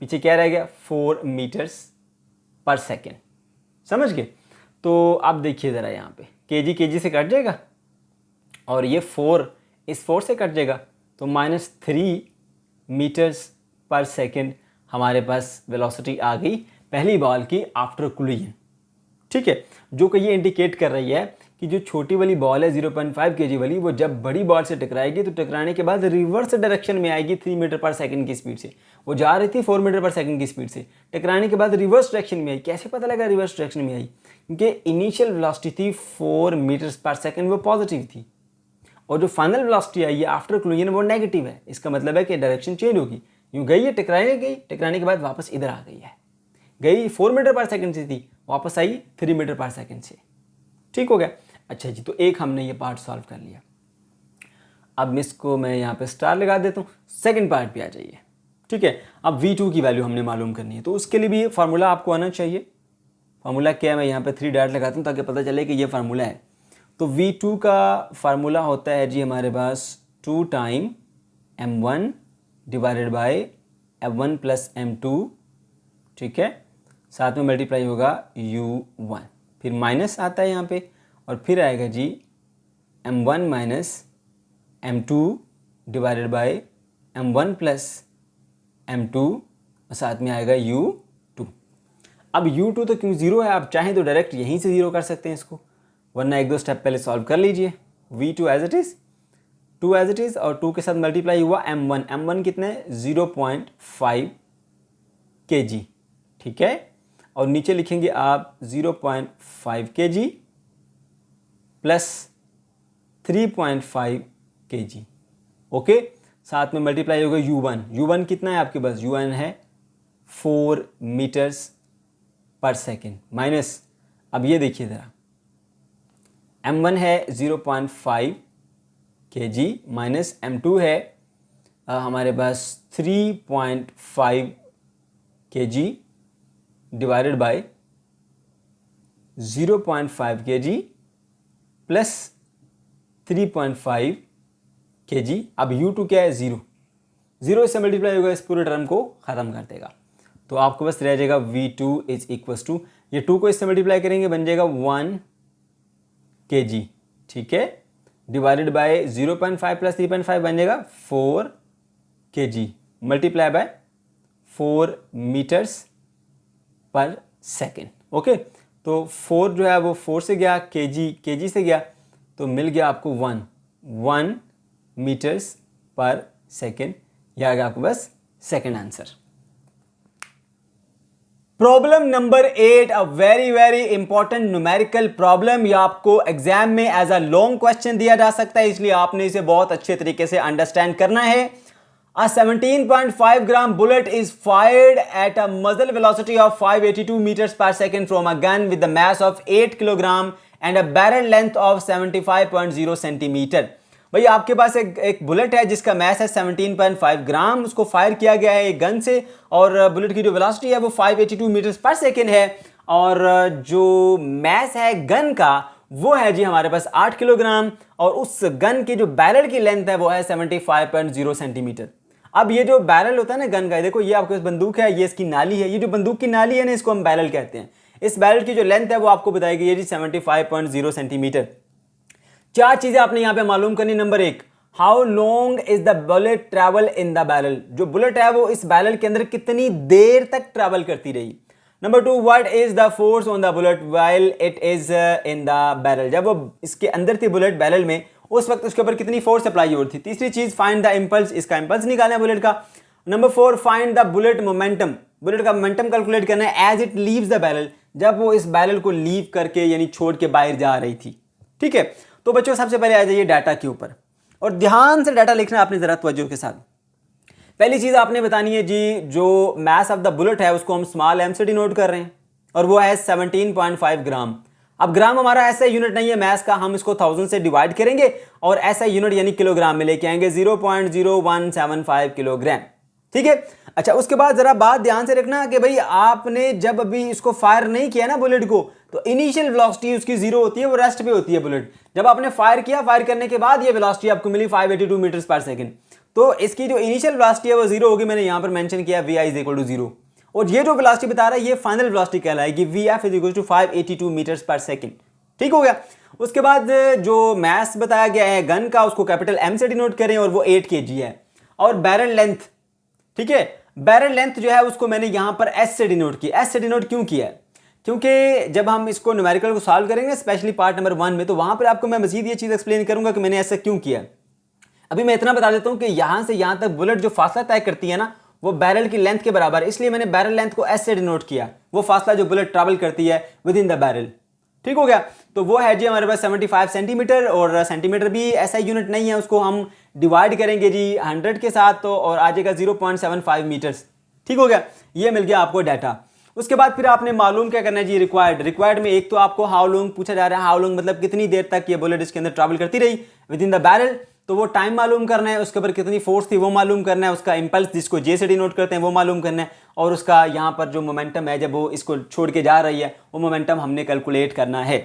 S1: पीछे क्या रह गया 4 मीटर्स पर सेकेंड। समझ गए, तो अब देखिए ज़रा यहाँ पे kg से कट जाएगा और ये 4 इस 4 से कट जाएगा, तो -3 मीटर्स पर सेकेंड हमारे पास वेलोसिटी आ गई पहली बॉल की आफ्टर कोलिजन। ठीक है, जो कि ये इंडिकेट कर रही है कि जो छोटी वाली बॉल है 0.5 kg वाली, वो जब बड़ी बॉल से टकराएगी तो टकराने के बाद रिवर्स डायरेक्शन में आएगी 3 मीटर पर सेकंड की स्पीड से। वो जा रही थी 4 मीटर पर सेकंड की स्पीड से, टकराने के बाद रिवर्स डायरेक्शन में आई। कैसे पता लगा रिवर्स डायरेक्शन में आई, क्योंकि इनिशियल वेलोसिटी थी 4 मीटर्स पर सेकंड, वो पॉजिटिव थी, और जो फाइनल वेलोसिटी आई है आफ्टर कोलिजन वो नेगेटिव है। इसका मतलब है कि डायरेक्शन चेंज होगी, यूँ गई है टकराने के बाद वापस इधर आ गई है, गई 4 मीटर पर सेकंड से थी, वापस आई 3 मीटर पर सेकंड से। ठीक हो गया, अच्छा जी, तो एक हमने ये पार्ट सॉल्व कर लिया। अब इसको मैं यहाँ पे स्टार लगा देता हूँ, सेकंड पार्ट पे आ जाइए। ठीक है, अब v2 की वैल्यू हमने मालूम करनी है, तो उसके लिए भी फार्मूला आपको आना चाहिए। फार्मूला क्या है, मैं यहाँ पे 3 डॉट लगाता हूँ ताकि पता चले कि ये फार्मूला है। तो v2 का फार्मूला होता है जी हमारे पास 2 time m1 divided by m1 plus m2। ठीक है, साथ में मल्टीप्लाई होगा u1, फिर माइनस आता है यहाँ पे, और फिर आएगा जी m1 minus m2 divided by m1 plus m2 साथ में आएगा u2। अब u2 तो क्यों ज़ीरो है, आप चाहें तो डायरेक्ट यहीं से ज़ीरो कर सकते हैं इसको, वरना एक दो स्टेप पहले सॉल्व कर लीजिए। v2 as it is, 2 as it is, और 2 के साथ मल्टीप्लाई हुआ m1 कितने 0.5 kg, ठीक है। और नीचे लिखेंगे आप 0.5 kg प्लस 3.5 kg, ओके। साथ में मल्टीप्लाई होगा u1 कितना है आपके पास, u1 है 4 मीटर्स पर सेकेंड, माइनस अब ये देखिए ज़रा, m1 है 0.5 kg माइनस m2 है हमारे पास 3.5 kg divided by 0.5 kg plus 3.5 kg। अब u2 क्या है, ज़ीरो से मल्टीप्लाई होगा, इस पूरे टर्म को ख़त्म कर देगा, तो आपको बस रह जाएगा v2 इज इक्वल्स टू, ये 2 को इससे मल्टीप्लाई करेंगे बन जाएगा 1 kg, ठीक है, डिवाइडेड बाय 0.5 प्लस 3.5 बन जाएगा 4 kg मल्टीप्लाई बाय 4 मीटर्स पर सेकेंड, ओके। तो 4 जो है वो 4 से गया, kg से गया, तो मिल गया आपको 1 मीटर्स पर सेकेंड, यह आ गया आपको बस second answer. Problem number 8, a very important numerical problem. यह आपको एग्जाम में एज अ लॉन्ग क्वेश्चन दिया जा सकता है, इसलिए आपने इसे बहुत अच्छे तरीके से अंडरस्टैंड करना है। A 17.5 gram bullet is fired at a muzzle velocity of 582 meters per second from a gun with the mass of 8 kilogram and a barrel length of 75.0 centimetre. भाई आपके पास एक बुलेट है जिसका मैस है 17.5 ग्राम, उसको फायर किया गया है एक गन से, और बुलेट की जो वेलोसिटी है वो 582 मीटर्स पर सेकेंड है, और जो मैस है गन का वो है जी हमारे पास 8 किलोग्राम, और उस गन की जो बैरल की लेंथ है वो है 75.0 सेंटीमीटर। अब ये जो बैरल होता है ना गन का, देखो ये आपके पास बंदूक है, ये इसकी नाली है, ये जो बंदूक की नाली है ना इसको हम बैरल कहते हैं। इस बैरल की जो लेंथ है वो आपको बताएगी ये जी 75.0 सेंटीमीटर। चार चीजें आपने यहाँ पे मालूम करनी। Number 1, how long is the bullet travel in the barrel, जो बुलेट है वो इस बैरल के अंदर कितनी देर तक ट्रैवल करती रही। Number 2, what is the force on the bullet while it is in the barrel, जब वो इसके अंदर थी बुलेट बैरल में उस वक्त उसके ऊपर कितनी फोर्स अप्लाई हो रही थी। तीसरी चीज, फाइंड द इंपल्स, इसका इंपल्स निकालना है बुलेट का। Number 4, find the bullet momentum, bullet का मोमेंटम कैलकुलेट करना है as it leaves the barrel, जब वो इस बैरल को लीव करके यानी छोड़ के बाहर जा रही थी, ठीक है। तो बच्चों सबसे पहले आ जाइए डाटा के ऊपर, और ध्यान से डाटा लिखना आपने जरा तवज्जो के साथ। पहली चीज आपने बतानी है जी, जो मास ऑफ द बुलेट है उसको हम स्मॉल m से डिनोट कर रहे हैं, और वो है 17.5 ग्राम। अब ग्राम हमारा ऐसा यूनिट नहीं है मैस का, हम इसको 1000 से डिवाइड करेंगे और ऐसा यूनिट यानी किलोग्राम में लेके आएंगे, 0.0175 किलोग्राम, ठीक है। अच्छा, उसके बाद जरा बात ध्यान से रखना कि भाई आपने जब अभी इसको फायर नहीं किया ना बुलेट को, तो इनिशियल वेलोसिटी उसकी 0 होती है, वो रेस्ट पे होती है बुलेट। जब आपने फायर किया, फायर करने के बाद ये वेलोसिटी आपको मिली 582 मीटर्स पर सेकंड, तो इसकी जो इनिशियल वेलोसिटी है वो 0 होगी, मैंने यहां पर मेंशन किया vi = 0, और ये जो वेलोसिटी बता रहा है ये फाइनल वेलोसिटी कहलाएगी, vf = 582 मीटर्स पर सेकंड, ठीक हो गया। उसके बाद जो मैस बताया गया है गन का उसको कैपिटल M से डिनोट करें, और वो 8 kg है। और बैरल लेंथ, ठीक है, बैरल लेंथ जो है उसको मैंने यहां पर S से डिनोट किया। S से डिनोट क्यों किया है, क्योंकि जब हम इसको न्यूमेरिकल को सॉल्व करेंगे स्पेशली पार्ट नंबर 1 में, तो वहां पर आपको मैं मजीद ये चीज एक्सप्लेन करूंगा कि मैंने ऐसा क्यों किया। अभी मैं इतना बता देता हूं कि यहां से यहां तक बुलेट जो फासला तय करती है ना वो बैरल की लेंथ के बराबर है, इसलिए मैंने बैरल लेंथ को S से डिनोट किया, वो फासला जो बुलेट ट्रैवल करती है विद इन द बैरल, ठीक हो गया। तो वो है जी हमारे पास 75 सेंटीमीटर, और सेंटीमीटर भी ऐसा यूनिट नहीं है, उसको हम डिवाइड करेंगे जी 100 के साथ, तो और आ जाएगा 0.75 मीटर्स, ठीक हो गया। ये मिल गया आपको डाटा। उसके बाद फिर आपने मालूम क्या करना है जी, रिक्वायर्ड में एक तो आपको हाउ लॉन्ग पूछा जा रहा है, हाउ लॉन्ग मतलब कितनी देर तक ये बुलेट इसके अंदर ट्रैवल करती रही विद इन द बैरल, तो वो टाइम मालूम करना है, उसके ऊपर कितनी फोर्स थी वो मालूम करना है, उसका इंपल्स जिसको जे से डिनोट करते हैं वो मालूम करना है, और उसका यहाँ पर जो मोमेंटम है जब वो इसको छोड़ के जा रही है वो मोमेंटम हमने कैलकुलेट करना है,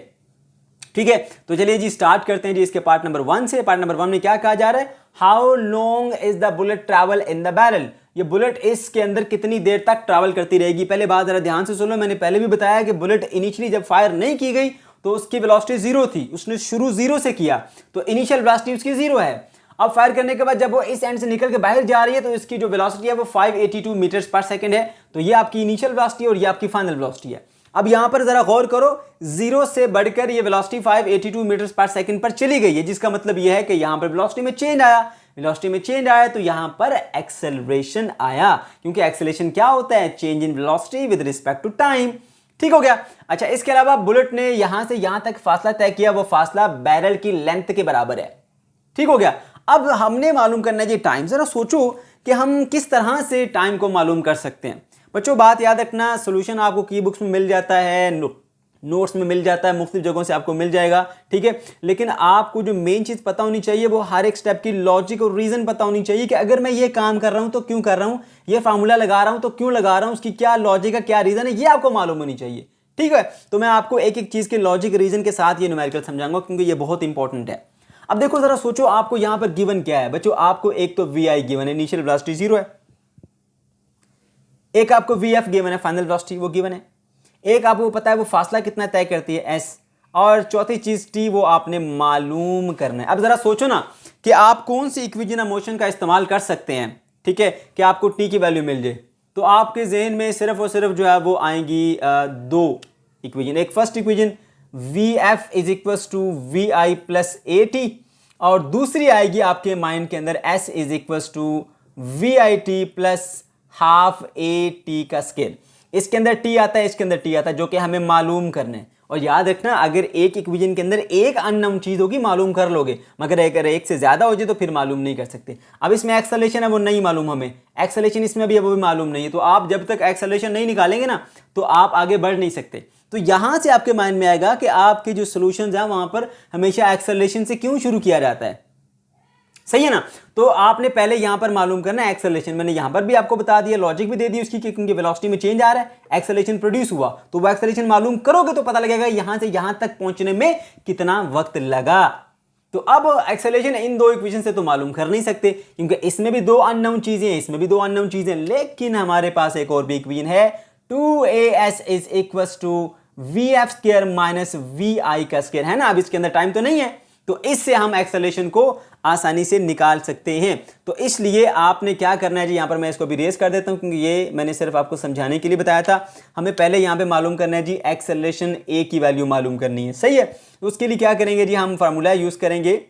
S1: ठीक है। तो चलिए जी स्टार्ट करते हैं जी इसके पार्ट नंबर 1 से। पार्ट नंबर 1 में क्या कहा जा रहा है, how long is the bullet travel in the barrel, ये बुलेट इसके अंदर कितनी देर तक ट्रैवल करती रहेगी। पहले बात जरा ध्यान से सुनो, मैंने पहले भी बताया कि बुलेट इनिशियली जब फायर नहीं की गई तो उसकी वेलोसिटी 0 थी, उसने शुरू 0 से किया, तो इनिशियल वेलोसिटी उसकी 0 है। अब फायर करने के बाद जब वो इस एंड से निकल के बाहर जा रही है तो इसकी जो वेलोसिटी है वो 582 मीटर्स पर सेकंड है। तो ये आपकी इनिशियल वेलोसिटी और ये आपकी फाइनल वेलोसिटी है। अब यहां पर जरा गौर करो, 0 से बढ़कर ये वेलोसिटी 582 मीटर्स पर सेकंड पर चली गई है, जिसका मतलब ये है कि यहां पर वेलोसिटी में चेंज आया। वेलोसिटी में चेंज आया तो यहां पर एक्सेलरेशन आया, क्योंकि एक्सेलरेशन क्या होता है? Change in velocity with respect to time. ठीक हो गया। अच्छा, इसके अलावा बुलेट ने यहां से यहां तक फासला तय किया, वो फासला बैरल की लेंथ के बराबर है। ठीक हो गया। अब हमने मालूम करना है जी टाइम। जरा सोचो कि हम किस तरह से टाइम को मालूम कर सकते हैं। बच्चों बात याद रखना, सोल्यूशन आपको की बुक्स में मिल जाता है, नोट्स में मिल जाता है, मुख्तलिफ जगहों से आपको मिल जाएगा। ठीक है, लेकिन आपको जो मेन चीज पता होनी चाहिए वो हर एक स्टेप की लॉजिक और रीजन पता होनी चाहिए कि अगर मैं ये काम कर रहा हूं तो क्यों कर रहा हूं, ये फार्मूला लगा रहा हूं तो क्यों लगा रहा हूं, उसकी क्या लॉजिक है, क्या रीजन है, ये आपको मालूम होनी चाहिए। ठीक है, तो मैं आपको एक एक चीज के लॉजिक रीजन के साथ ये न्यूमेरिकल समझाऊंगा, क्योंकि ये बहुत इंपॉर्टेंट है। अब देखो जरा सोचो, आपको यहां पर गिवन क्या है बच्चों? आपको एक तो वी आई गिवन है, इनिशियल वेलोसिटी 0 है। एक आपको वी एफ गिवन है, फाइनल वेलोसिटी वो गिवन है। एक आपको पता है वो फासला कितना तय करती है, एस। और चौथी चीज टी, वो आपने मालूम करना है। अब जरा सोचो ना कि आप कौन सी इक्वेशन ऑफ मोशन का इस्तेमाल कर सकते हैं, ठीक है, कि आपको टी की वैल्यू मिल जाए। तो आपके जहन में सिर्फ और सिर्फ जो है वो आएंगी दो इक्वेशन। एक first equation v F is equal to we I plus A t, और दूसरी आएगी आपके माइंड के अंदर s is equal to we I T plus half a t का स्केल। इसके अंदर टी आता है, इसके अंदर टी आता है, जो कि हमें मालूम करना है। और याद रखना, अगर एक इक्वेशन के अंदर एक अननोन चीज होगी मालूम कर लोगे, मगर अगर एक से ज्यादा हो जाए तो फिर मालूम नहीं कर सकते। अब इसमें एक्सेलरेशन है वो नहीं मालूम हमें, एक्सेलरेशन इसमें भी है वो भी मालूम नहीं है। तो आप जब तक एक्सेलरेशन नहीं निकालेंगे ना तो आप आगे बढ़ नहीं सकते। तो यहां से आपके माइंड में आएगा कि आपके जो सोल्यूशंस हैं वहां पर हमेशा एक्सेलरेशन से क्यों शुरू किया जाता है। सही है ना? तो आपने पहले यहां पर मालूम करना है एक्सेलरेशन। मैंने यहां पर भी आपको बता दिया, लॉजिक भी दे दी उसकी, क्योंकि वेलोसिटी में चेंज आ रहा है, एक्सेलरेशन प्रोड्यूस हुआ, तो वो एक्सेलरेशन मालूम करोगे तो पता लगेगा यहां से यहां तक पहुंचने में कितना वक्त लगा। तो अब एक्सेलरेशन इन दो इक्वेशन से तो मालूम कर नहीं सकते, क्योंकि इसमें भी दो अननोन चीजें हैं, इसमें भी दो अननोन चीजें, लेकिन हमारे पास एक और भी इक्वेशन है, 2as is equal to we F square minus we आई का स्क्वायर, है ना? अब इसके अंदर टाइम तो नहीं है, तो इससे हम एक्सेलरेशन को आसानी से निकाल सकते हैं। तो इसलिए आपने क्या करना है जी, यहां पर मैं इसको भी रेस कर देता हूं, क्योंकि ये मैंने सिर्फ आपको समझाने के लिए बताया था। हमें पहले यहां पे मालूम करना है जी एक्सेलरेशन ए की वैल्यू मालूम करनी है। सही है, तो उसके लिए क्या करेंगे जी, हम फार्मूला यूज करेंगे,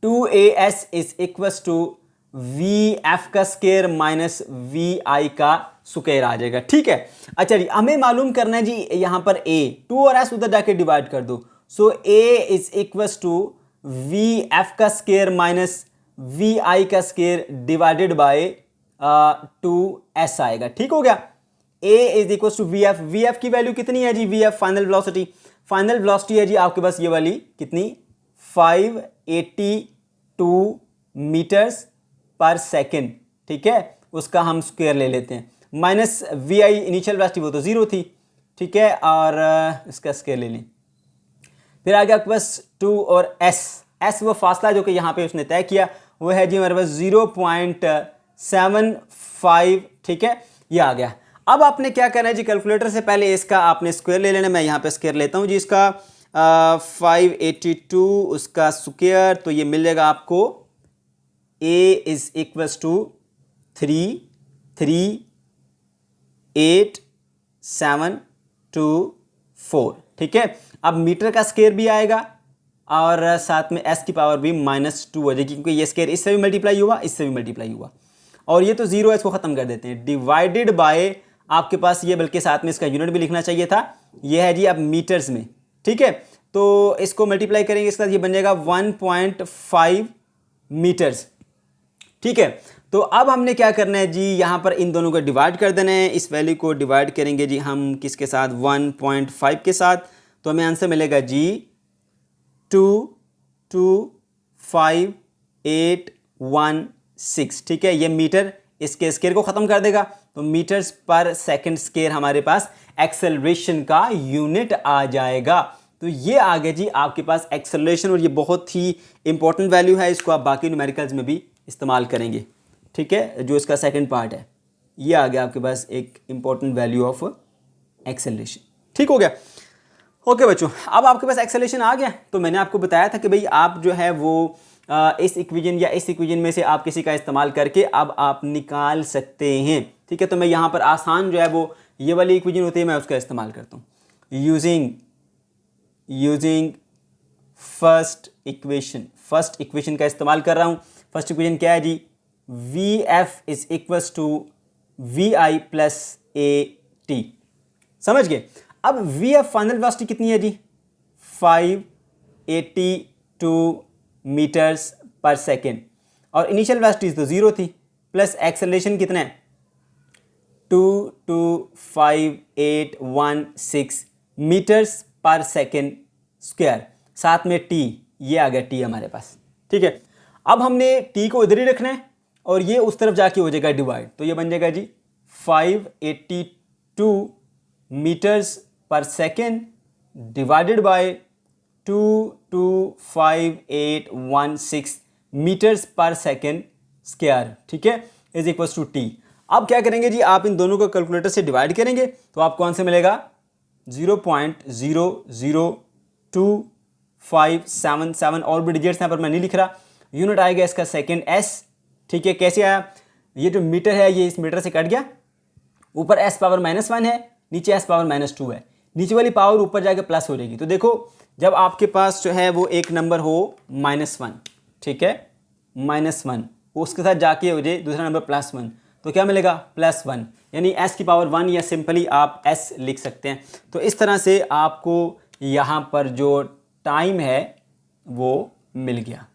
S1: 2as is equal to we f का स्क्वायर माइनस वी आई का स्क्वायर आ जाएगा। ठीक है, अच्छा जी, हमें मालूम करना है जी यहां पर a, 2 और s उधर जाके डिवाइड कर दो। So a is equal to we f का स्क्वायर माइनस वी आई का स्क्वायर डिवाइडेड बाय 2s आएगा। ठीक हो गया। a is equal to we F, V F की वैल्यू कितनी है जी, V F final velocity, final velocity है जी आपके पास ये वाली, कितनी, 582 मीटर्स पर सेकेंड। ठीक है, उसका हम स्क्वायर ले लेते हैं, minus we i initial velocity वो तो 0 थी। ठीक है, और इसका स्क्वायर ले लें। फिर आ गया आपके पास 2 और s वो फासला जो कि यहाँ पे उसने तय किया वो है जी हमारे पास 0.75। ठीक है, ये आ गया। अब आपने क्या करना है जी, कैलकुलेटर से पहले इसका आपने स्क्वायर ले लेना। मैं यहाँ पे स्क्वायर लेता हूँ जी इसका, 582 उसका स्क्वायर, तो ये मिल जाएगा आपको a इज इक्वल टू 338.724। ठीक है, अब मीटर का स्क्वायर भी आएगा और साथ में s की पावर भी -2 हो जाएगी, क्योंकि ये स्क्वायर इससे भी मल्टीप्लाई हुआ, इससे भी मल्टीप्लाई हुआ, और ये तो 0 है, इसको खत्म कर देते हैं, डिवाइडेड बाय आपके पास ये, बल्कि साथ में इसका यूनिट भी लिखना चाहिए था, ये है जी अब मीटर्स में। ठीक है, तो इसको मल्टीप्लाई करेंगे इसके साथ, ये बन जाएगा 1.5 मीटर्स। ठीक है, तो अब हमने क्या करना है जी, यहां पर इन दोनों को डिवाइड कर देना है। इस वैल्यू को डिवाइड करेंगे जी हम किसके साथ, 1.5 के साथ, तो हमें आंसर मिलेगा जी 225.816। ठीक है, ये मीटर इसके स्क्वायर को खत्म कर देगा, तो मीटर्स पर सेकंड स्क्वायर हमारे पास एक्सेलरेशन का यूनिट आ जाएगा। तो ये आ गया जी आपके पास एक्सेलरेशन, और ये बहुत ही इंपॉर्टेंट वैल्यू है, इसको आप बाकी न्यूमेरिकल्स में भी इस्तेमाल करेंगे। ठीक है, जो इसका सेकंड पार्ट है, ये आ गया आपके पास एक इंपॉर्टेंट वैल्यू ऑफ एक्सेलरेशन। ठीक हो गया। ओके बच्चों, अब आपके पास एक्सेलरेशन आ गया, तो मैंने आपको बताया था कि भाई आप जो है वो इस इक्वेशन या इस इक्वेशन में से आप किसी का इस्तेमाल करके अब आप निकाल सकते हैं। ठीक है, तो मैं यहाँ पर आसान जो है वो ये वाली इक्वेशन होती है, मैं उसका इस्तेमाल करता हूँ यूजिंग फर्स्ट इक्वेशन का इस्तेमाल कर रहा हूँ। फर्स्ट इक्वेशन क्या है जी, V F is equals to we I plus A T. समझ गए। अब वी एफ फाइनल वेलोसिटी कितनी है जी, 582 मीटर्स पर सेकेंड, और इनिशियल वेलोसिटी तो 0 थी, प्लस एक्सेलरेशन कितना है 225,816 मीटर्स पर सेकेंड स्क्वायर, साथ में टी, ये आ गया टी हमारे पास। ठीक है, अब हमने टी को इधर ही रखना है और ये उस तरफ जाके हो जाएगा डिवाइड, तो ये बन जाएगा जी 582 मीटर्स पर सेकेंड डिवाइडेड बाय 225,816 मीटर्स पर सेकेंड स्क्वायर। ठीक है, इज इक्वल्स टू टी। अब क्या करेंगे जी, आप इन दोनों को कैलकुलेटर से डिवाइड करेंगे तो आपको आंसर मिलेगा 0.00257 और भी डिजिट्स यहाँ पर मैं नहीं लिख रहा। यूनिट आएगा इसका सेकेंड एस। ठीक है, कैसे आया, ये जो मीटर है ये इस मीटर से कट गया, ऊपर एस पावर -1 है, नीचे एस पावर -2 है, नीचे वाली पावर ऊपर जाके प्लस हो जाएगी। तो देखो जब आपके पास जो है वो एक नंबर हो -1, ठीक है -1, उसके साथ जाके हो जाए दूसरा नंबर +1, तो क्या मिलेगा +1, यानी s की पावर 1 या सिंपली आप s लिख सकते हैं। तो इस तरह से आपको यहाँ पर जो टाइम है वो मिल गया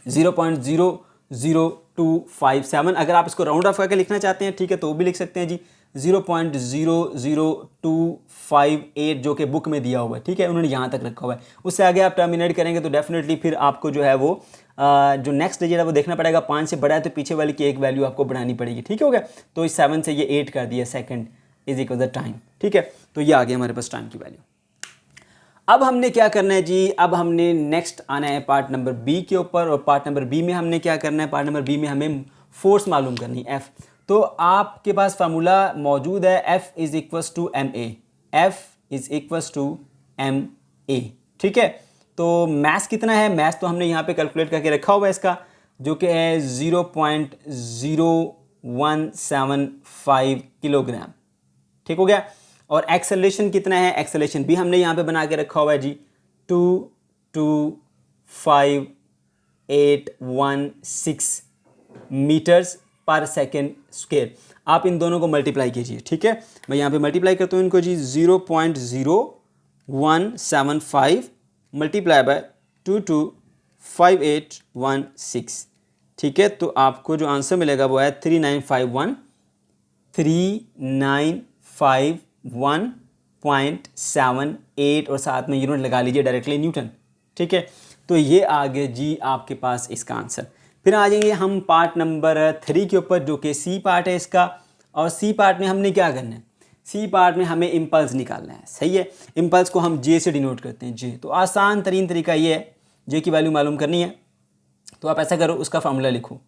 S1: 0.00257। अगर आप इसको राउंड ऑफ करके लिखना चाहते हैं ठीक है तो वो भी लिख सकते हैं जी 0.00258 जो कि बुक में दिया हुआ है। ठीक है, उन्होंने यहाँ तक रखा हुआ है, उससे आगे आप टर्मिनेट करेंगे तो डेफिनेटली फिर आपको जो है वो जो नेक्स्ट डिजिट है वो देखना पड़ेगा। 5 से बड़ा है तो पीछे वाली की एक वैल्यू आपको बढ़ानी पड़ेगी। ठीक हो गया, तो इस 7 से ये 8 कर दिया, second is equal the time. ठीक है, तो ये आ गया हमारे पास टाइम की वैल्यू। अब हमने क्या करना है जी, अब हमने नेक्स्ट आना है पार्ट नंबर बी के ऊपर, और पार्ट नंबर बी में हमने क्या करना है, पार्ट नंबर बी में हमें फोर्स मालूम करनी है एफ। तो आपके पास फार्मूला मौजूद है f is equals to m a, f is equals to m a. ठीक है, तो मैथ कितना है, मैथ तो हमने यहाँ पे कैलकुलेट करके रखा हुआ है इसका, जो कि है 0.0175 किलोग्राम। ठीक हो गया, और एक्सेलरेशन कितना है, एक्सेलरेशन भी हमने यहाँ पे बना के रखा हुआ है जी 225,816 मीटर्स पर सेकेंड स्क्वायर। आप इन दोनों को मल्टीप्लाई कीजिए। ठीक है, मैं यहाँ पे मल्टीप्लाई करता हूँ इनको जी, 0.0175 मल्टीप्लाई बाय 225,816। ठीक है, तो आपको जो आंसर मिलेगा वो है 3951 और साथ में यूनिट लगा लीजिए डायरेक्टली न्यूटन। ठीक है, तो ये आ गया जी आपके पास इसका आंसर। फिर आ जाएंगे हम पार्ट नंबर 3 के ऊपर, जो कि सी पार्ट है इसका। और सी पार्ट में हमने क्या करना है, सी पार्ट में हमें इम्पल्स निकालना है। सही है, इम्पल्स को हम जे से डिनोट करते हैं, जे। तो आसान तरीन तरीका ये है, जे की वैल्यू मालूम करनी है तो आप ऐसा करो, उसका फार्मूला लिखो,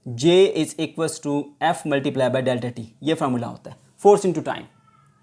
S1: J is equals to F multiply by delta T, ये फार्मूला होता है फोर्स इनटू टाइम।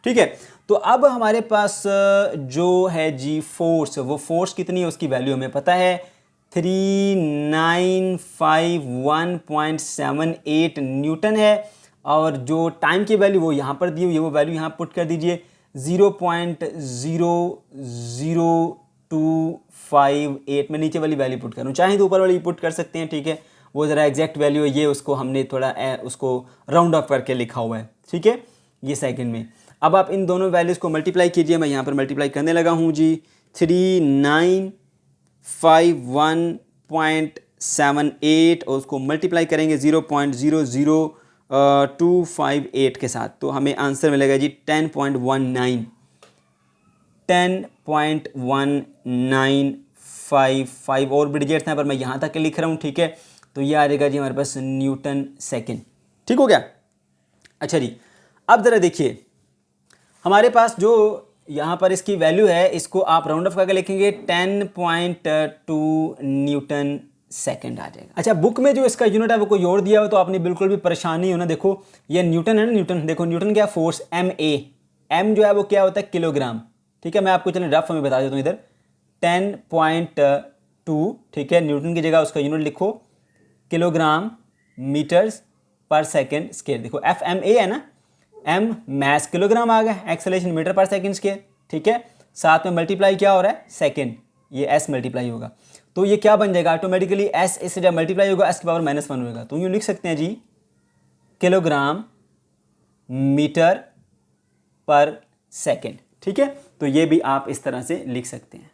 S1: ठीक है, तो अब हमारे पास जो है जी फोर्स, वो फोर्स कितनी है उसकी वैल्यू हमें पता है 3951.78 न्यूटन है, और जो टाइम की वैल्यू वो यहाँ पर दी हुई है, वो वैल्यू यहाँ पुट कर दीजिए 0.00258। मैं नीचे वाली वैल्यू पुट करूँ, चाहे तो ऊपर वाली पुट कर सकते हैं। ठीक है, वो ज़रा एग्जैक्ट वैल्यू है, ये उसको हमने थोड़ा उसको राउंड ऑफ करके लिखा हुआ है। ठीक है, ये सेकंड में। अब आप इन दोनों वैल्यूज़ को मल्टीप्लाई कीजिए, मैं यहाँ पर मल्टीप्लाई करने लगा हूँ जी 3951.78 और उसको मल्टीप्लाई करेंगे 0.00258 के साथ, तो हमें आंसर मिलेगा जी 10.1955 और भी डिजिट्स हैं पर मैं यहाँ तक लिख रहा हूँ। ठीक है, तो ये आ जाएगा जी हमारे पास न्यूटन सेकेंड। ठीक हो गया। अच्छा जी, अब ज़रा देखिए हमारे पास जो यहाँ पर इसकी वैल्यू है, इसको आप राउंड ऑफ करके लिखेंगे 10.2 न्यूटन सेकंड आ जाएगा। अच्छा, बुक में जो इसका यूनिट है वो कोई और दिया हो तो आपने बिल्कुल भी परेशान नहीं होना। देखो ये न्यूटन है ना, न्यूटन। देखो न्यूटन क्या, फोर्स एम ए, एम जो है वो क्या होता है किलोग्राम। ठीक है, मैं आपको चलिए रफ में बता देता हूँ इधर ठीक है, न्यूटन की जगह उसका यूनिट लिखो किलोग्राम मीटर्स पर सेकेंड स्क्वायर। देखो FMA है ना, M मैस किलोग्राम आ गया, एक्सेलरेशन मीटर पर सेकेंड स्क्वायर, ठीक है, साथ में मल्टीप्लाई क्या हो रहा है सेकेंड, ये S मल्टीप्लाई होगा, तो ये क्या बन जाएगा ऑटोमेटिकली S इससे जब मल्टीप्लाई होगा S की पावर -1 होगा, तो यूँ लिख सकते हैं जी किलोग्राम मीटर पर सेकेंड, ठीक है, तो ये भी आप इस तरह से लिख सकते हैं।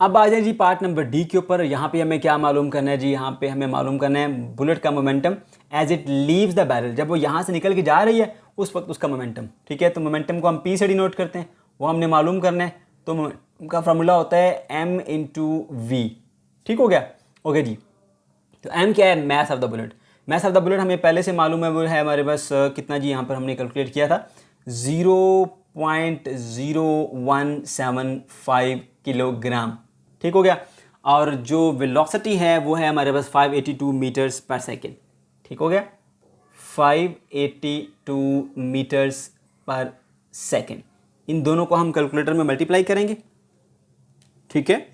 S1: अब आ जाए जी पार्ट नंबर डी के ऊपर। यहाँ पे हमें क्या मालूम करना है जी, यहाँ पे हमें मालूम करना है बुलेट का momentum as it leaves the barrel, जब वो यहाँ से निकल के जा रही है उस वक्त उसका मोमेंटम, ठीक है, तो मोमेंटम को हम P से डिनोट करते हैं, वो हमने मालूम करना है, तो मोमेंटम का फॉर्मूला होता है M × V, ठीक हो गया, ओके जी। तो M क्या है, math of the bullet, math of the bullet हमें पहले से मालूम है, वो है हमारे पास कितना जी, यहाँ पर हमने कैलकुलेट किया था 0.0175 किलोग्राम, ठीक हो गया, और जो वेलोसिटी है वो है हमारे पास 582 मीटर्स पर सेकेंड, ठीक हो गया, 582 मीटर्स पर सेकेंड, इन दोनों को हम कैलकुलेटर में मल्टीप्लाई करेंगे, ठीक है,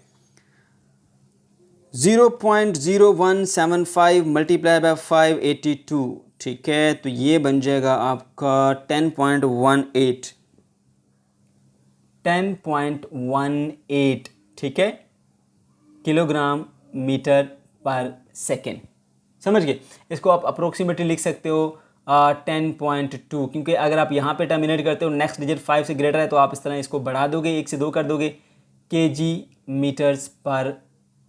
S1: 0.0175 मल्टीप्लाई बाय 582, ठीक है, तो ये बन जाएगा आपका 10.18, ठीक है, किलोग्राम मीटर पर सेकेंड, समझ गए। इसको आप अप्रोक्सीमेटली लिख सकते हो 10.2, क्योंकि अगर आप यहाँ पे टर्मिनेट करते हो नेक्स्ट डिजिट 5 से ग्रेटर है तो आप इस तरह इसको बढ़ा दोगे, 1 से 2 कर दोगे, kg मीटर्स पर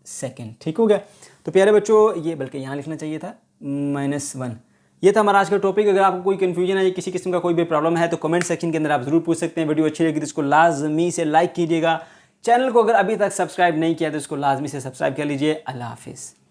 S1: सेकेंड, ठीक हो गया। तो प्यारे बच्चों, ये बल्कि यहाँ लिखना चाहिए था -1। ये था हमारा आज का टॉपिक। अगर आपको कोई कन्फ्यूजन है या किसी किस्म का कोई भी प्रॉब्लम है तो कमेंट सेक्शन के अंदर आप जरूर पूछ सकते हैं। वीडियो अच्छी लगी तो इसको लाजमी से लाइक कीजिएगा। चैनल को अगर अभी तक सब्सक्राइब नहीं किया तो इसको लाजमी से सब्सक्राइब कर लीजिए। अल्लाह हाफिज़।